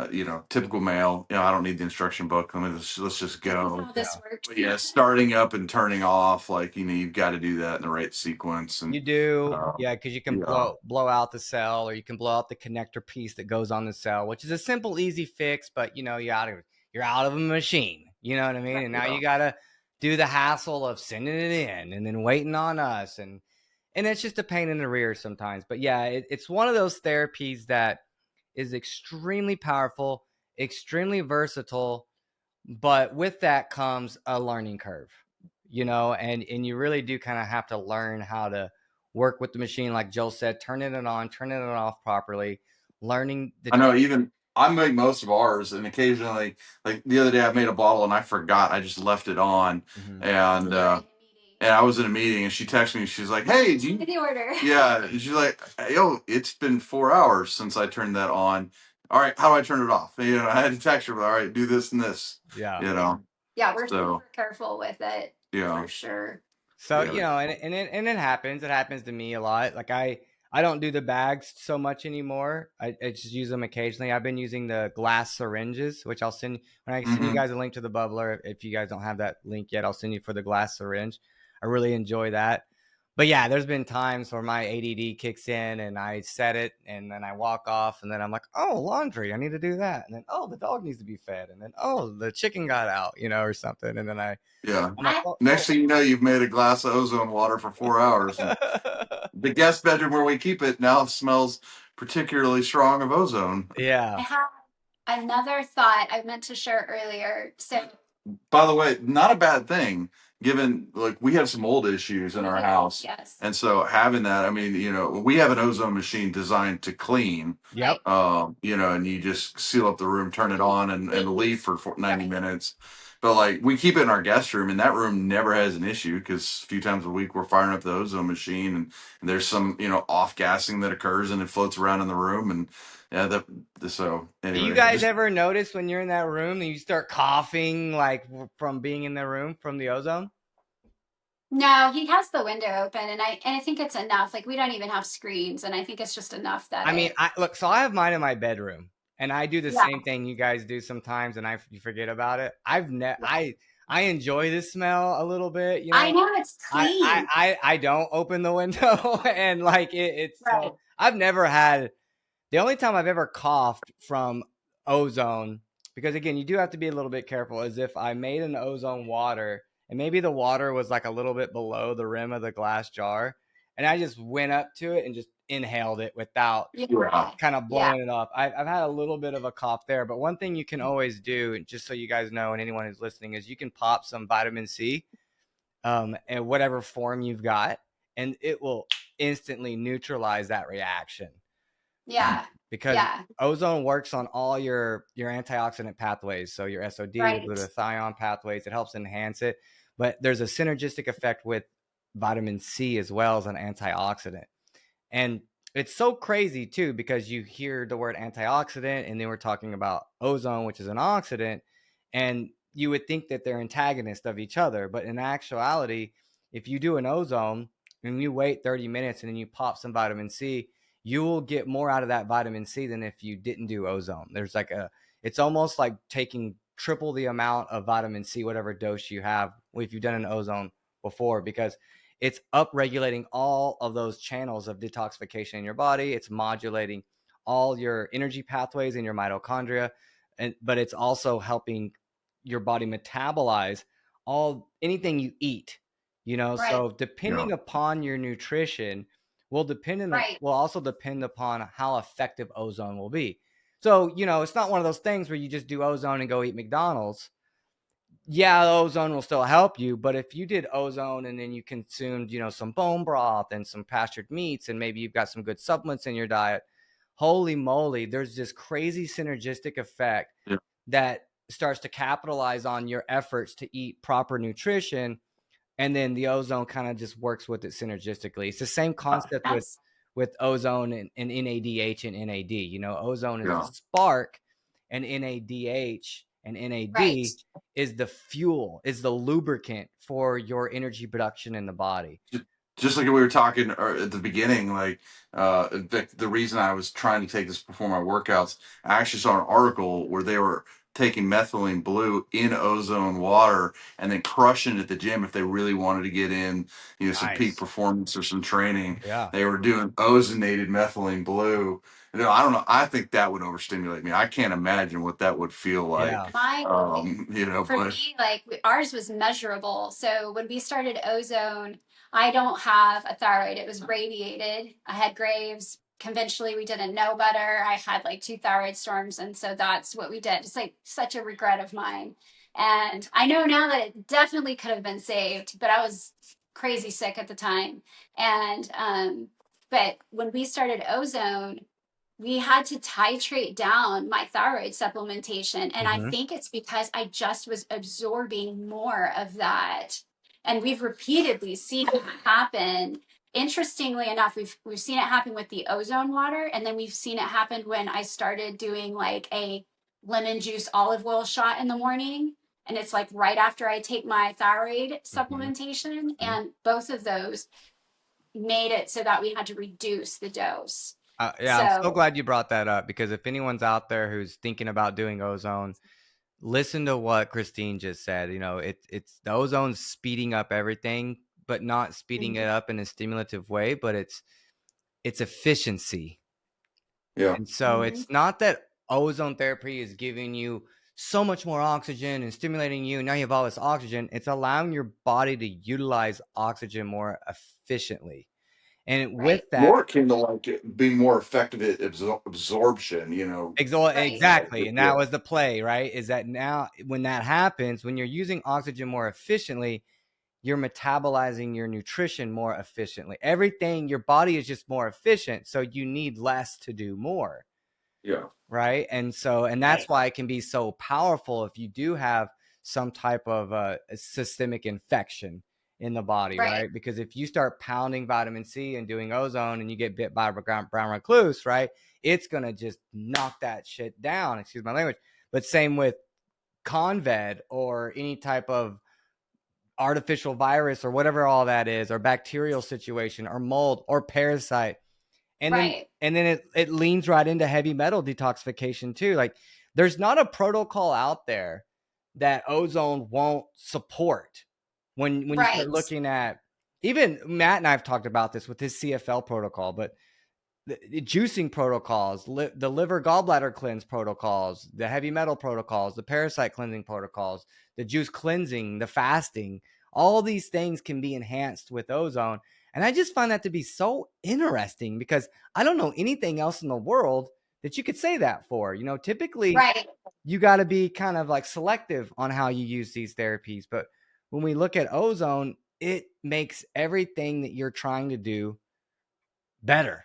typical male. I don't need the instruction book. Let's just go. How this works. But yeah, starting up and turning off, like you've got to do that in the right sequence, and You do, uh, yeah, because you can yeah. blow out the cell, or you can blow out the connector piece that goes on the cell, which is a simple, easy fix. But you're out of a machine. You know what I mean? And now you gotta do the hassle of sending it in and then waiting on us, and it's just a pain in the rear sometimes. But yeah, it's one of those therapies that is extremely powerful, extremely versatile, but with that comes a learning curve, and you really do kind of have to learn how to work with the machine, like Joel said, turning it on, turning it off properly, learning the I know. Even I make most of ours, and occasionally, like the other day, I made a bottle and I forgot. I just left it on, Mhm. and I was in a meeting, and she texted me. She's like, "Hey, do you?" The order. Yeah, and she's like, "Yo, it's been 4 hours since I turned that on. All right, how do I turn it off?" I had to text her, but all right, do this and this. Yeah. Yeah, we're So super careful with it. yeah, For sure. So, yeah. and it happens. It happens to me a lot. Like I don't do the bags so much anymore. I just use them occasionally. I've been using the glass syringes, which I'll send when I send you Mm-hmm. guys a link to the bubbler. If you guys don't have that link yet, I'll send you for the glass syringe. I really enjoy that. But yeah, there's been times where my ADD kicks in and I set it and then I walk off and then I'm like, oh, laundry, I need to do that. And then, oh, the dog needs to be fed. And then, oh, the chicken got out, or something. And then I'm Yeah. like, oh, Next thing you know, you've made a glass of ozone water for 4 hours, and the guest bedroom where we keep it now smells particularly strong of ozone. yeah. I have another thought I meant to share earlier. So, By the way, not a bad thing, given like we have some old issues in our house. yes. And so having that, I mean, we have an ozone machine designed to clean, Yep. and you just seal up the room, turn it on, and leave for 90 minutes. But like we keep it in our guest room, and that room never has an issue because a few times a week we're firing up the ozone machine, and there's some off gassing that occurs, and it floats around in the room, and yeah, so Do you anyway, guys just ever notice when you're in that room and you start coughing, like from being in the room from the ozone? No, he has the window open, and I think it's enough. Like we don't even have screens, and I think it's just enough that I mean, so I have mine in my bedroom, and I do the Yeah. same thing you guys do sometimes, and you forget about it. I enjoy the smell a little bit, I know it's clean. I don't open the window and like it's Right. so I've never had the only time I've ever coughed from ozone because again, you do have to be a little bit careful, as if I made an ozone water and maybe the water was like a little bit below the rim of the glass jar, and I just went up to it and just inhaled it without Yeah. kind of Yeah. blowing it off. I've had a little bit of a cough there, but one thing you can always do, just so you guys know, and anyone who's listening, is you can pop some vitamin C in whatever form you've got, and it will instantly neutralize that reaction. Yeah. Because Yeah. ozone works on all your antioxidant pathways. So your SOD, Right. glutathione pathways, it helps enhance it. But there's a synergistic effect with vitamin C as well as an antioxidant. And it's so crazy too, because you hear the word antioxidant and then we're talking about ozone, which is an oxidant, and you would think that they're antagonists of each other. But in actuality, if you do an ozone and you wait 30 minutes and then you pop some vitamin C, you will get more out of that vitamin C than if you didn't do ozone. There's like it's almost like taking triple the amount of vitamin C, whatever dose you have, if you've done an ozone before, because it's upregulating all of those channels of detoxification in your body. It's modulating all your energy pathways in your mitochondria, but it's also helping your body metabolize anything you eat. Right. So depending upon your nutrition will also depend upon how effective ozone will be. So, it's not one of those things where you just do ozone and go eat McDonald's. Yeah, ozone will still help you, but if you did ozone and then you consumed, some bone broth and some pastured meats, and maybe you've got some good supplements in your diet, holy moly, there's this crazy synergistic effect that starts to capitalize on your efforts to eat proper nutrition, and then the ozone kind of just works with it synergistically. It's the same concept with ozone and NADH and NAD. Ozone is the spark, and NADH and NAD is the fuel, is the lubricant for your energy production in the body. Just like we were talking at the beginning, like the reason I was trying to take this before my workouts, I actually saw an article where they were taking methylene blue in ozone water and then crushing it at the gym if they really wanted to get in, some peak performance or some training. Yeah. They were doing ozonated methylene blue. I don't know. I think that would overstimulate me. I can't imagine what that would feel like. Yeah. For me, like ours was measurable. So when we started ozone, I don't have a thyroid. It was radiated. I had Graves. Conventionally, we didn't know better. I had like 2 thyroid storms. And so that's what we did. It's like such a regret of mine. And I know now that it definitely could have been saved, but I was crazy sick at the time. And, but when we started ozone, we had to titrate down my thyroid supplementation. And I think it's because I just was absorbing more of that. And we've repeatedly seen it happen. Interestingly enough, we've seen it happen with the ozone water, and then we've seen it happen when I started doing like a lemon juice olive oil shot in the morning. And it's like right after I take my thyroid supplementation. And both of those made it so that we had to reduce the dose. I'm so glad you brought that up, because if anyone's out there who's thinking about doing ozone, listen to what Christine just said. It's the ozone's speeding up everything, but not speeding it up in a stimulative way, but it's efficiency. Yeah. And so it's not that ozone therapy is giving you so much more oxygen and stimulating you. Now you have all this oxygen. It's allowing your body to utilize oxygen more efficiently. And with that, more akin to like being more effective at absorption, exactly. And that was the play, right? Is that now when that happens, when you're using oxygen more efficiently, you're metabolizing your nutrition more efficiently. Everything, your body is just more efficient, so you need less to do more. Yeah. Right. And that's why it can be so powerful if you do have some type of a systemic infection in the body, right? Because if you start pounding vitamin C and doing ozone and you get bit by a brown recluse, right, it's going to just knock that shit down. Excuse my language. But same with conved or any type of artificial virus or whatever all that is, or bacterial situation or mold or parasite. And then it leans right into heavy metal detoxification too. Like there's not a protocol out there that ozone won't support. When you start looking at, even Matt and I have talked about this with his CFL protocol, but the juicing protocols, the liver gallbladder cleanse protocols, the heavy metal protocols, the parasite cleansing protocols, the juice cleansing, the fasting, all these things can be enhanced with ozone. And I just find that to be so interesting because I don't know anything else in the world that you could say that for. You know, typically Right. you got to be kind of like selective on how you use these therapies. But when we look at ozone, it makes everything that you're trying to do better,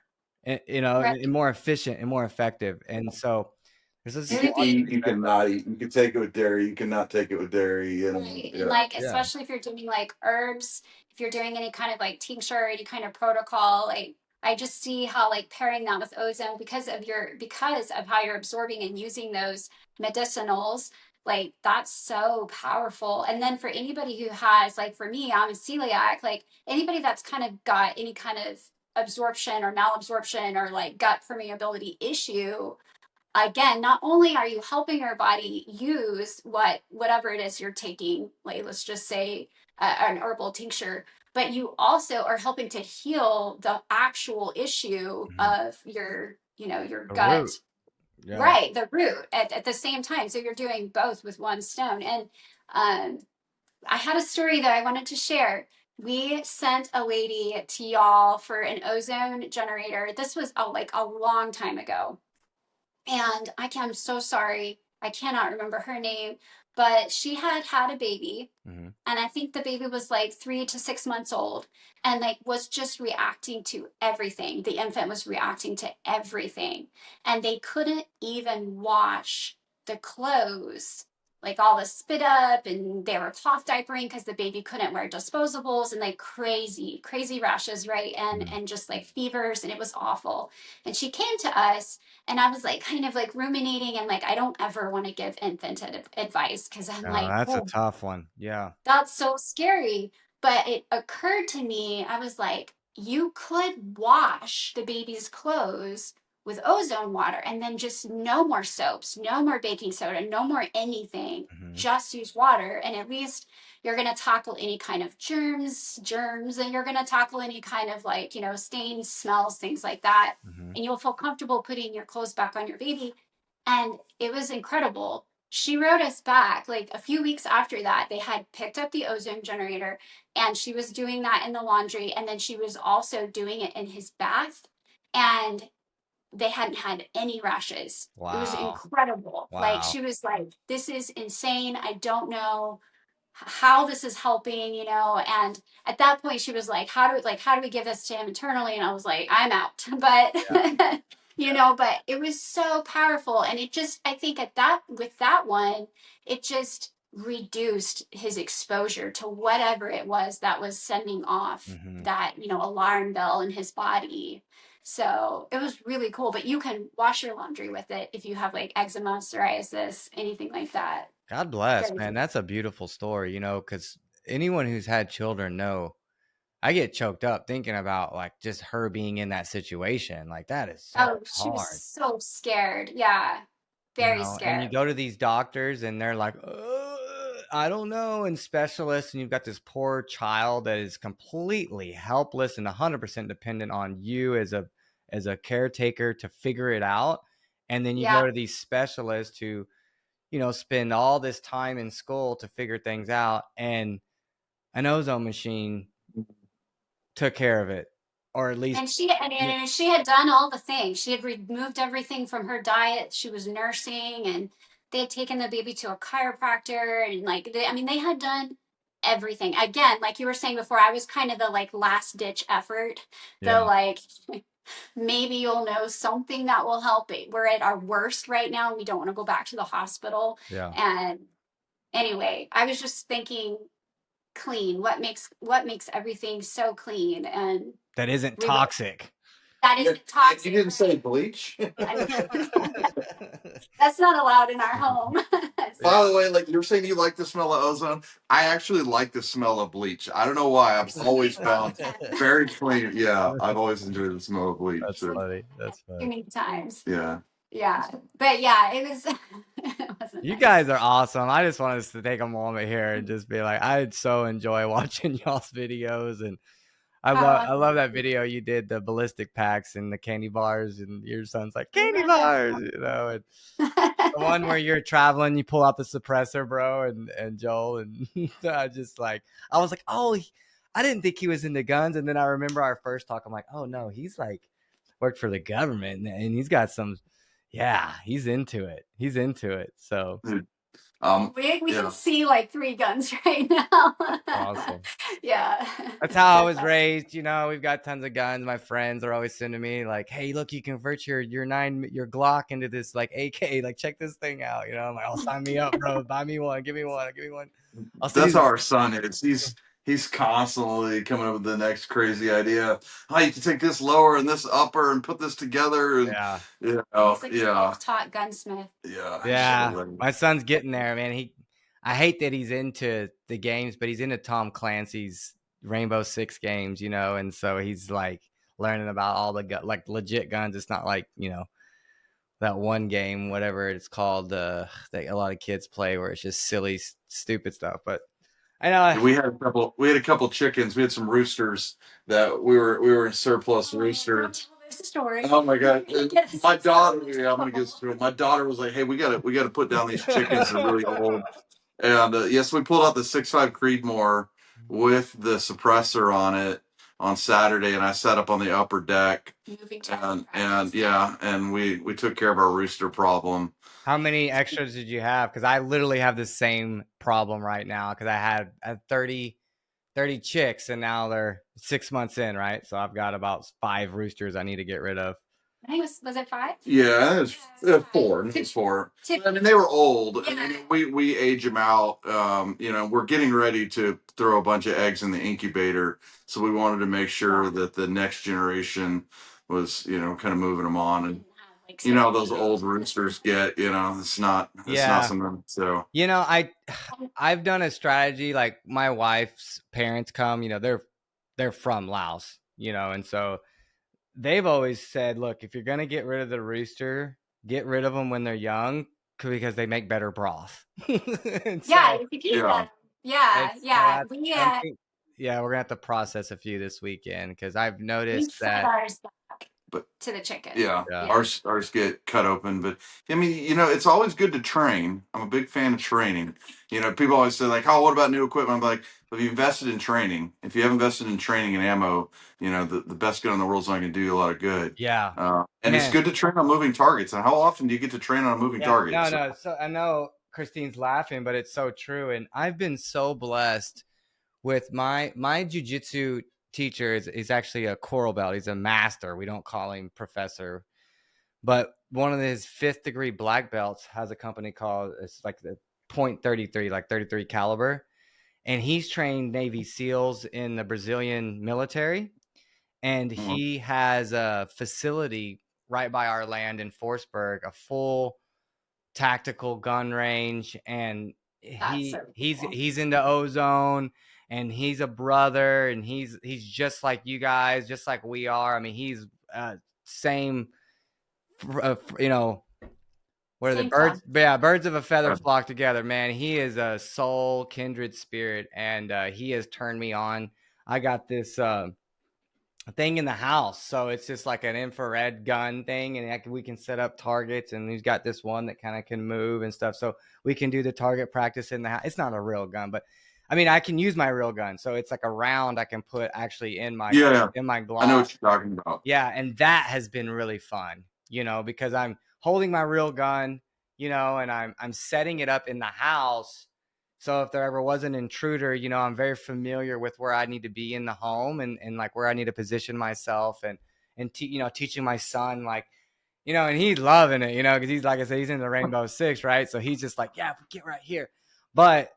you know, Right. and more efficient and more effective. And so there's You this. can eat, you cannot eat. You can take it with dairy. You cannot take it with dairy. And Right. And yeah, like, Yeah. especially if you're doing like herbs, if you're doing any kind of like tincture or any kind of protocol, like I just see how like pairing that with ozone because of how you're absorbing and using those medicinals, like that's so powerful. And then for anybody who has, like for me, I'm a celiac, like anybody that's kind of got any kind of absorption or malabsorption or like gut permeability issue, again, not only are you helping your body use whatever it is you're taking, like let's just say an herbal tincture, but you also are helping to heal the actual issue Mhm. of your The root. gut, Yeah. right, the root at the same time. So you're doing both with one stone. And um, I had a story that I wanted to share. We sent a lady to y'all for an ozone generator. This was like a long time ago, and I'm so sorry. I cannot remember her name, but she had had a baby. Mm-hmm. And I think the baby was like 3 to 6 months old and like was just reacting to everything. The infant was reacting to everything. And they couldn't even wash the clothes, like all the spit up, and they were cloth diapering because the baby couldn't wear disposables, and like crazy rashes, right? Mm-hmm. And just like fevers, and it was awful. And she came to us, and I was like kind of like ruminating, and like I don't ever want to give infant advice because I'm No, like, that's a oh, tough one. Yeah. that's so scary. But it occurred to me, I was like, you could wash the baby's clothes with ozone water and then just no more soaps, no more baking soda, no more anything. Mm-hmm. Just use water. And at least you're going to tackle any kind of germs, and you're going to tackle any kind of like, stains, smells, things like that. Mm-hmm. And you'll feel comfortable putting your clothes back on your baby. And it was incredible. She wrote us back like a few weeks after that. They had picked up the ozone generator, and she was doing that in the laundry. And then she was also doing it in his bath. And they hadn't had any rashes. It was Wow. incredible. Like Wow. she was like, this is insane. I don't know how this is helping, and at that point she was like, how do we give this to him internally? And I was like, I'm out. But but it was so powerful. And it just, I think with that one, it just reduced his exposure to whatever it was that was sending off Mm-hmm. that alarm bell in his body. So it was really cool. But you can wash your laundry with it if you have like eczema, psoriasis, anything like that. God bless, Very man. cool. That's a beautiful story, because anyone who's had children know I get choked up thinking about like just her being in that situation. Like that is so Oh, she was hard. so scared. Yeah, very And you scared. go to these doctors and they're like, I don't know, and specialists, and you've got this poor child that is completely helpless and 100% dependent on you as a caretaker to figure it out. And then you Yeah. go to these specialists who, spend all this time in school to figure things out, and an ozone machine took care of it, or at least, And she had done all the things. She had removed everything from her diet. She was nursing, and they had taken the baby to a chiropractor, and like they had done everything. Again, like you were saying before, I was kind of the like last ditch effort. yeah, The like maybe you'll know something that will help it. We're at our worst right now. We don't want to go back to the hospital. yeah, And anyway, I was just thinking clean. What makes everything so clean? And that isn't we were toxic. that is you toxic, didn't say right? bleach. I, that's not allowed in our home. By So the way, like you're saying you like the smell of ozone. I actually like the smell of bleach. I don't know why. I've always love found him very clean. Yeah, I've always enjoyed the smell of bleach. That's So, funny. That's too funny. many times. yeah. Yeah, but yeah, it was it wasn't You nice. guys are awesome. I just wanted us to take a moment here and just be like, I so enjoy watching y'all's videos, and I love that video you did, the ballistic packs and the candy bars, and your son's like, candy bars, you know, and the one where you're traveling, you pull out the suppressor, bro, and Joel, and I was like, oh, I didn't think he was into guns, and then I remember our first talk. I'm like, oh no, he's like worked for the government, and he's got some, yeah, he's into it. He's into it. So Dude, we can see like 3 guns right now. awesome. Yeah. That's how I was raised. You know, we've got tons of guns. My friends are always sending me like, hey, look, you convert your Glock into this like AK. Like, check this thing out. You know, I'm like, oh, sign me up, bro. Buy me one. Give me one. Give me one. I'll see that's you. how our son is. He's constantly coming up with the next crazy idea. Oh, you can take this lower and this upper and put this together, and Yeah. you know, He's like a yeah, self-taught gunsmith. yeah, Yeah. so, My son's getting there, man. I hate that he's into the games, but he's into Tom Clancy's Rainbow Six games, you know, and so he's like learning about all the like legit guns. It's not like, you know, that one game, whatever it's called, that a lot of kids play where it's just silly, stupid stuff. But I know. we had a couple chickens. We had some roosters that we were in surplus roosters. Story. Oh my god! My daughter, yeah, I'm gonna get through. My daughter was like, "Hey, we gotta put down these chickens. They're really old." And yes, we pulled out the 6.5 Creedmoor with the suppressor on it on Saturday, and I sat up on the upper deck, and yeah, and we took care of our rooster problem. How many extras did you have? Because I literally have the same problem right now because I had 30 chicks and now they're 6 months in, right? So I've got about 5 roosters I need to get rid of. I think was it 5? Yeah, it was 4. It was 4. I mean, they were old. Yeah. And we age them out. You know, we're getting ready to throw a bunch of eggs in the incubator, so we wanted to make sure that the next generation was, you know, kind of moving them on. And you know, those old roosters get, you know, it's not something. So you know, I've done a strategy. Like my wife's parents come, you know, they're from Laos, you know, and so they've always said, look, if you're gonna get rid of the rooster, get rid of them when they're young because they make better broth. Yeah, you could keep that. Yeah, yeah. Yeah, we're gonna have to process a few this weekend because I've We noticed fed that. ours back but to the chicken. yeah, Yeah. ours get cut open. But I mean, you know, it's always good to train. I'm a big fan of training. You know, people always say like, "Oh, what about new equipment?" I'm like, "Have you invested in training? If you have invested in training and ammo, you know, the best gun in the world is not going to do you a lot of good." Yeah. And it's Man. good to train on moving targets. And how often do you get to train on a moving target? No. So I know Christine's laughing, but it's so true. And I've been so blessed with my jujitsu teacher is actually a coral belt. He's a master. We don't call him professor. But one of his 5th degree black belts has a company called, it's like the .33, like 33 caliber. And he's trained Navy SEALs in the Brazilian military. And he has a facility right by our land in Forsberg, a full tactical gun range. And he's into ozone, and he's a brother, and he's just like you guys, just like we are. I mean, he's same, you know, what are the birds? Yeah, birds of a feather flock together, man. He is a soul kindred spirit, and he has turned me on. I got this thing in the house, so it's just like an infrared gun thing, and we can set up targets. And he's got this one that kind of can move and stuff, so we can do the target practice in the house. It's not a real gun, but I mean, I can use my real gun, so it's like a round I can put actually in my Glock. I know what you're talking about. Yeah, and that has been really fun, you know, because I'm holding my real gun, you know, and I'm setting it up in the house. So if there ever was an intruder, you know, I'm very familiar with where I need to be in the home, and like where I need to position myself, and you know, teaching my son, like, you know, and he's loving it, you know, because he's, like I said, he's in the Rainbow Six, right? So he's just like, yeah, get right here. But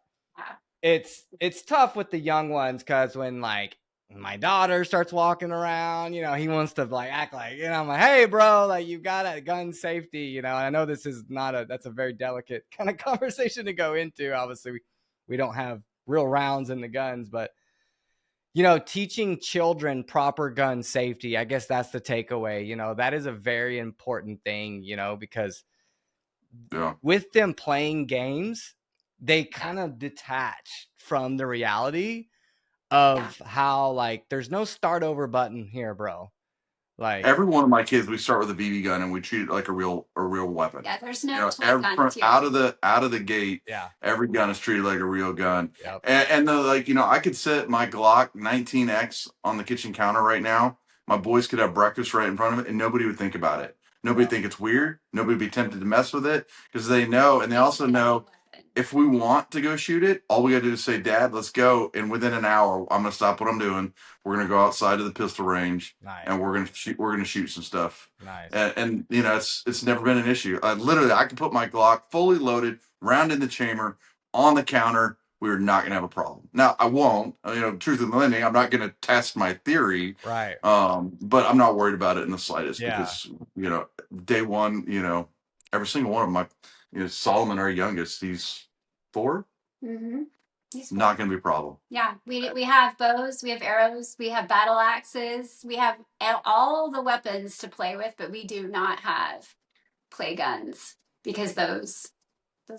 it's tough with the young ones, because when like my daughter starts walking around, you know, he wants to like act like, you know, I'm like, hey bro, like, you got a gun safety, you know. And I know this is that's a very delicate kind of conversation to go into. Obviously we don't have real rounds in the guns, but you know, teaching children proper gun safety, I guess that's the takeaway. You know, that is a very important thing, you know, because with them playing games, they kind of detach from the reality of how like there's no start over button here, bro. Like, Every one of my kids, we start with a BB gun and we treat it like a real weapon. Yeah, there's You no know, toy guns here. out of the gate, yeah, every gun is treated like a real gun. yep, And the, like, you know, I could set my Glock 19X on the kitchen counter right now. My boys could have breakfast right in front of it, and nobody would think about it. Nobody yeah, would think it's weird. Nobody would be tempted to mess with it because they know, and they also know if we want to go shoot it, all we got to do is say, "Dad, let's go." And within an hour, I'm gonna stop what I'm doing. We're gonna go outside to the pistol range, nice, and we're gonna shoot some stuff. nice, And you know, it's never been an issue. Literally, I can put my Glock fully loaded, round in the chamber, on the counter. We're not gonna have a problem. Now, I won't. You know, truth in lending, I'm not gonna test my theory. right, But I'm not worried about it in the slightest yeah, because you know, day one, you know, every single one of my, you know, Solomon, our youngest, he's 4. Mm-hmm. He's Not gonna be a problem. Yeah, we have bows, we have arrows, we have battle axes, we have all the weapons to play with, but we do not have play guns because those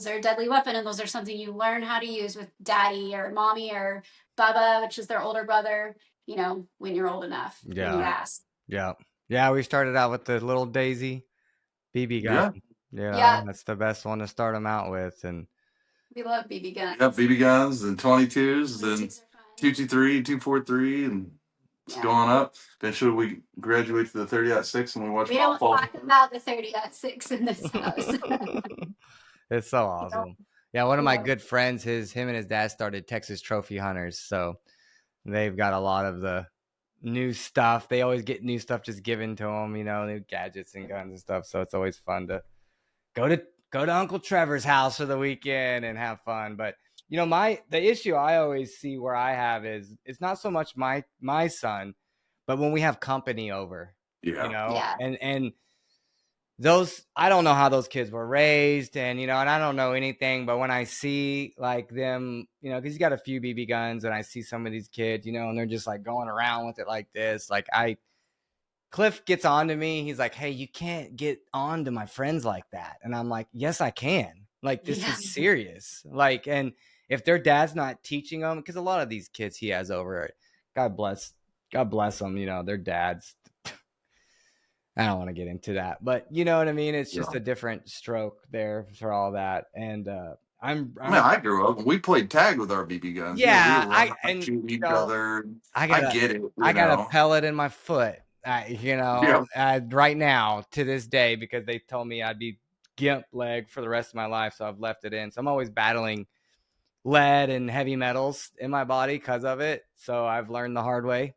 are a deadly weapon, and those are something you learn how to use with daddy or mommy or Baba, which is their older brother, you know, when you're old enough. When you yeah, ask. yeah, yeah. We started out with the little Daisy BB gun. Yeah. You know, Yeah, that's the best one to start them out with, and we love BB guns. Yeah, BB guns and 22s, then 22s are fun. 223, 243, and it's Yeah. going up. Eventually, we graduate to the 30-06 and we watch We don't fall. talk about the 30-06 in this house. it's so awesome. Yeah, one of my Yeah. good friends, him and his dad started Texas Trophy Hunters, so they've got a lot of the new stuff. They always get new stuff just given to them, you know, new gadgets and guns and stuff. So it's always fun to go to Uncle Trevor's house for the weekend and have fun. But you know, the issue I always see where I have is it's not so much my son, but when we have company over, Yeah. you know, Yeah. and those, I don't know how those kids were raised, and you know, and I don't know anything, but when I see like them, you know, because he's got a few BB guns, and I see some of these kids, you know, and they're just like going around with it like this, like Cliff gets on to me. He's like, "Hey, you can't get on to my friends like that," and I'm like, "Yes, I can. Like, this is serious. Like, and if their dad's not teaching them, because a lot of these kids he has over, God bless them. You know, their dads." I don't want to get into that, but you know what I mean? It's just a different stroke there for all that. And I mean, I grew up and we played tag with our BB guns. yeah, You know, we were shooting each other. I get it. I got a pellet in my foot, you know, right now to this day, because they told me I'd be gimp leg for the rest of my life. So I've left it in. So I'm always battling lead and heavy metals in my body because of it. So I've learned the hard way,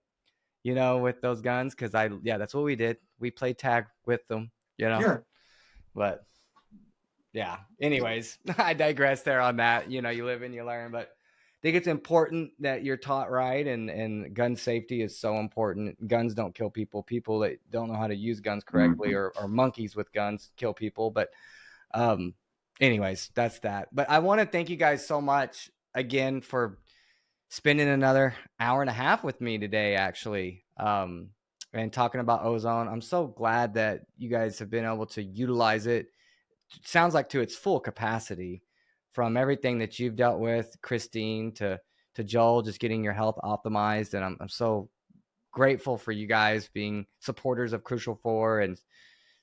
you know, with those guns, because that's what we did. We played tag with them, you know. Yeah. But yeah, anyways, I digress there on that. You know, you live and you learn, but I think it's important that you're taught right, and gun safety is so important. Guns don't kill people. People that don't know how to use guns correctly, or monkeys with guns kill people. But anyways, that's that. But I want to thank you guys so much again for spending another hour and a half with me today, actually, and talking about ozone. I'm so glad that you guys have been able to utilize it. It sounds like to its full capacity, from everything that you've dealt with, Christine, to Joel, just getting your health optimized. And I'm so grateful for you guys being supporters of Crucial 4 and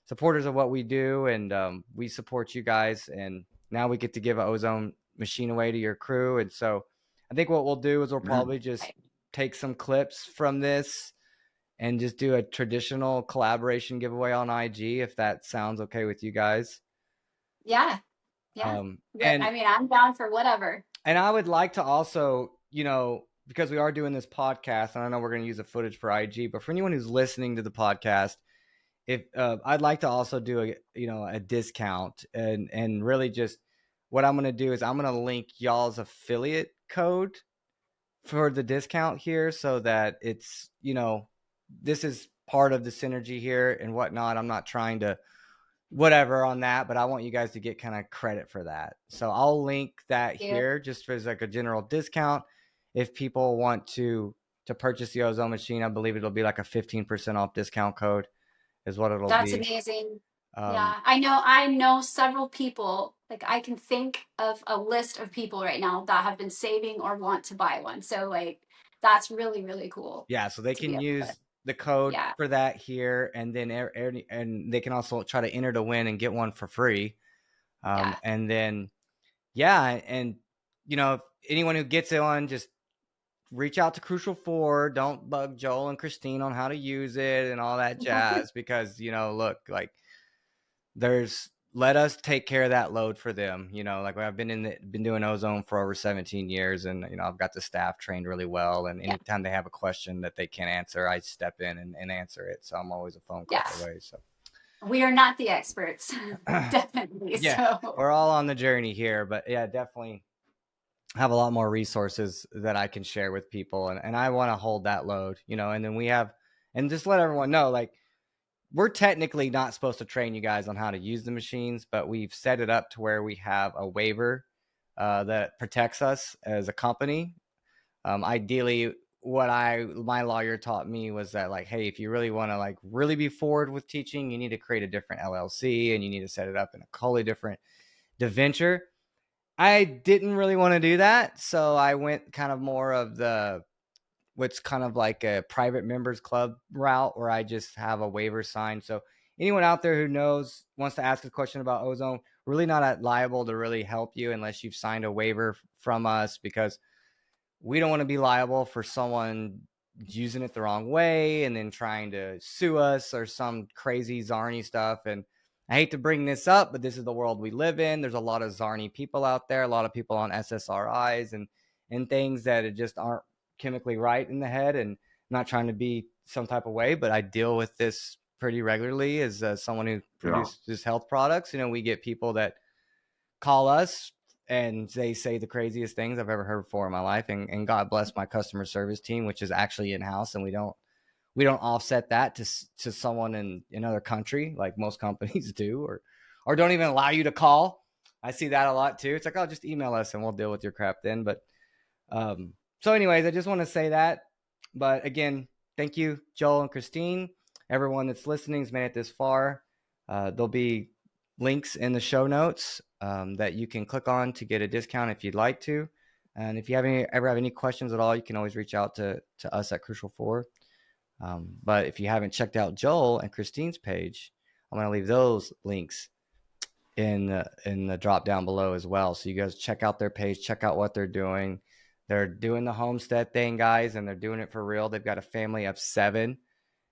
supporters of what we do. And we support you guys. And now we get to give an ozone machine away to your crew. And so I think what we'll do is we'll probably just take some clips from this and just do a traditional collaboration giveaway on IG, if that sounds okay with you guys. Yeah. And I mean, I'm down for whatever. And I would like to also, you know, because we are doing this podcast, and I know we're going to use the footage for IG, but for anyone who's listening to the podcast, if I'd like to also do a discount, and really just what I'm going to do is I'm going to link y'all's affiliate code for the discount here, so that it's, you know, this is part of the synergy here and whatnot. I'm not trying to whatever on that, but I want you guys to get kind of credit for that. So I'll link that here just as like a general discount. If people want to purchase the ozone machine, I believe it'll be like a 15% off discount code is what it'll be. That's amazing. Yeah, I know several people, like I can think of a list of people right now that have been saving or want to buy one. So like that's really, really cool. Yeah, so they To can be able to, use the code yeah, for that here, and then and they can also try to enter to win and get one for free. yeah, And then yeah, and you know, if anyone who gets it on, just reach out to Crucial 4. Don't bug Joel and Christine on how to use it and all that jazz, because you know, look, like let us take care of that load for them. You know, like I've been doing ozone for over 17 years, and you know, I've got the staff trained really well, and yeah, anytime they have a question that they can't answer, I step in and answer it. So I'm always a phone yeah. call away. So We are not the experts, definitely. yeah, So we're all on the journey here, but yeah, definitely have a lot more resources that I can share with people, and I want to hold that load, you know. And then and just let everyone know, like, we're technically not supposed to train you guys on how to use the machines, but we've set it up to where we have a waiver that protects us as a company. Ideally, what my lawyer taught me was that, like, hey, if you really want to like really be forward with teaching, you need to create a different LLC and you need to set it up in a totally different deventure. I didn't really want to do that, so I went kind of more of what's kind of like a private members club route, where I just have a waiver signed. So anyone out there who wants to ask a question about ozone, really not liable to really help you unless you've signed a waiver from us, because we don't want to be liable for someone using it the wrong way and then trying to sue us or some crazy Zarny stuff. And I hate to bring this up, but this is the world we live in. There's a lot of Zarny people out there, a lot of people on SSRIs and things that just aren't chemically right in the head. And I'm not trying to be some type of way, but I deal with this pretty regularly as someone who produces health products. You know, we get people that call us and they say the craziest things I've ever heard before in my life. And God bless my customer service team, which is actually in-house, and we don't offset that to someone in another country like most companies do, or don't even allow you to call. I see that a lot too. It's like, oh, just email us and we'll deal with your crap then. But so anyways, I just want to say that. But again, thank you, Joel and Christine. Everyone that's listening has made it this far. There'll be links in the show notes that you can click on to get a discount if you'd like to. And if you ever have any questions at all, you can always reach out to us at Crucial 4. But if you haven't checked out Joel and Christine's page, I'm going to leave those links in the drop down below as well. So you guys check out their page, check out what they're doing. They're doing the homestead thing, guys, and they're doing it for real. They've got a family of 7.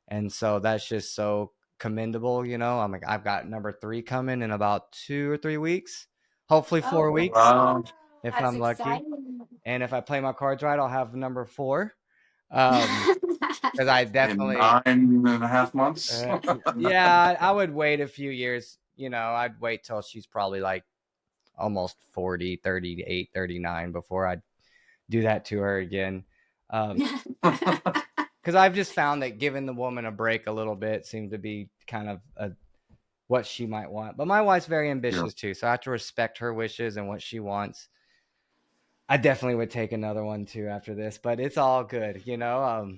And so that's just so commendable. You know, I've got number 3 coming in about 2 or 3 weeks, hopefully 4 oh, weeks Wow. if that's I'm lucky. exciting. And if I play my cards right, I'll have number 4. Because I In definitely, 9.5 months. yeah, I would wait a few years. You know, I'd wait till she's probably like almost 40, 38, 39 before I'd do that to her again. Because I've just found that giving the woman a break a little bit seems to be kind of what she might want. But my wife's very ambitious too, so I have to respect her wishes and what she wants. I definitely would take another one too after this, but it's all good, you know.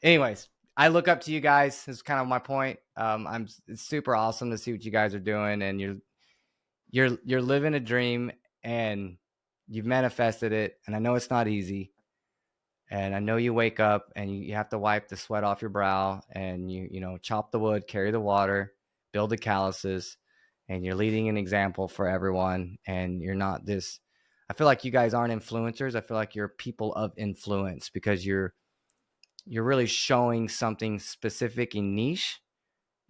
Anyways, I look up to you guys. This is kind of my point. It's super awesome to see what you guys are doing, and you're living a dream, and you've manifested it. And I know it's not easy. And I know you wake up and you have to wipe the sweat off your brow, and you know, chop the wood, carry the water, build the calluses, and you're leading an example for everyone. And you're not this. I feel like you guys aren't influencers. I feel like you're people of influence, because you're really showing something specific and niche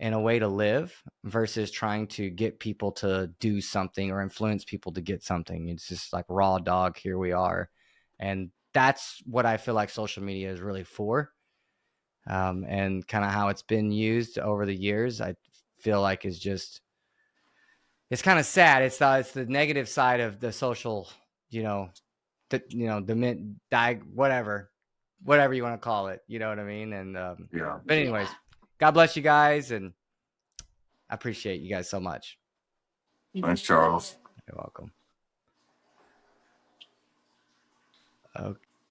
and a way to live, versus trying to get people to do something or influence people to get something. It's just like raw dog, here we are. And that's what I feel like social media is really for. And kind of how it's been used over the years, I feel like is just, it's kind of sad. It's the negative side of the social, whatever you want to call it. You know what I mean? And Yeah. but anyways, God bless you guys, and I appreciate you guys so much. Thanks, Charles. You're welcome. Okay.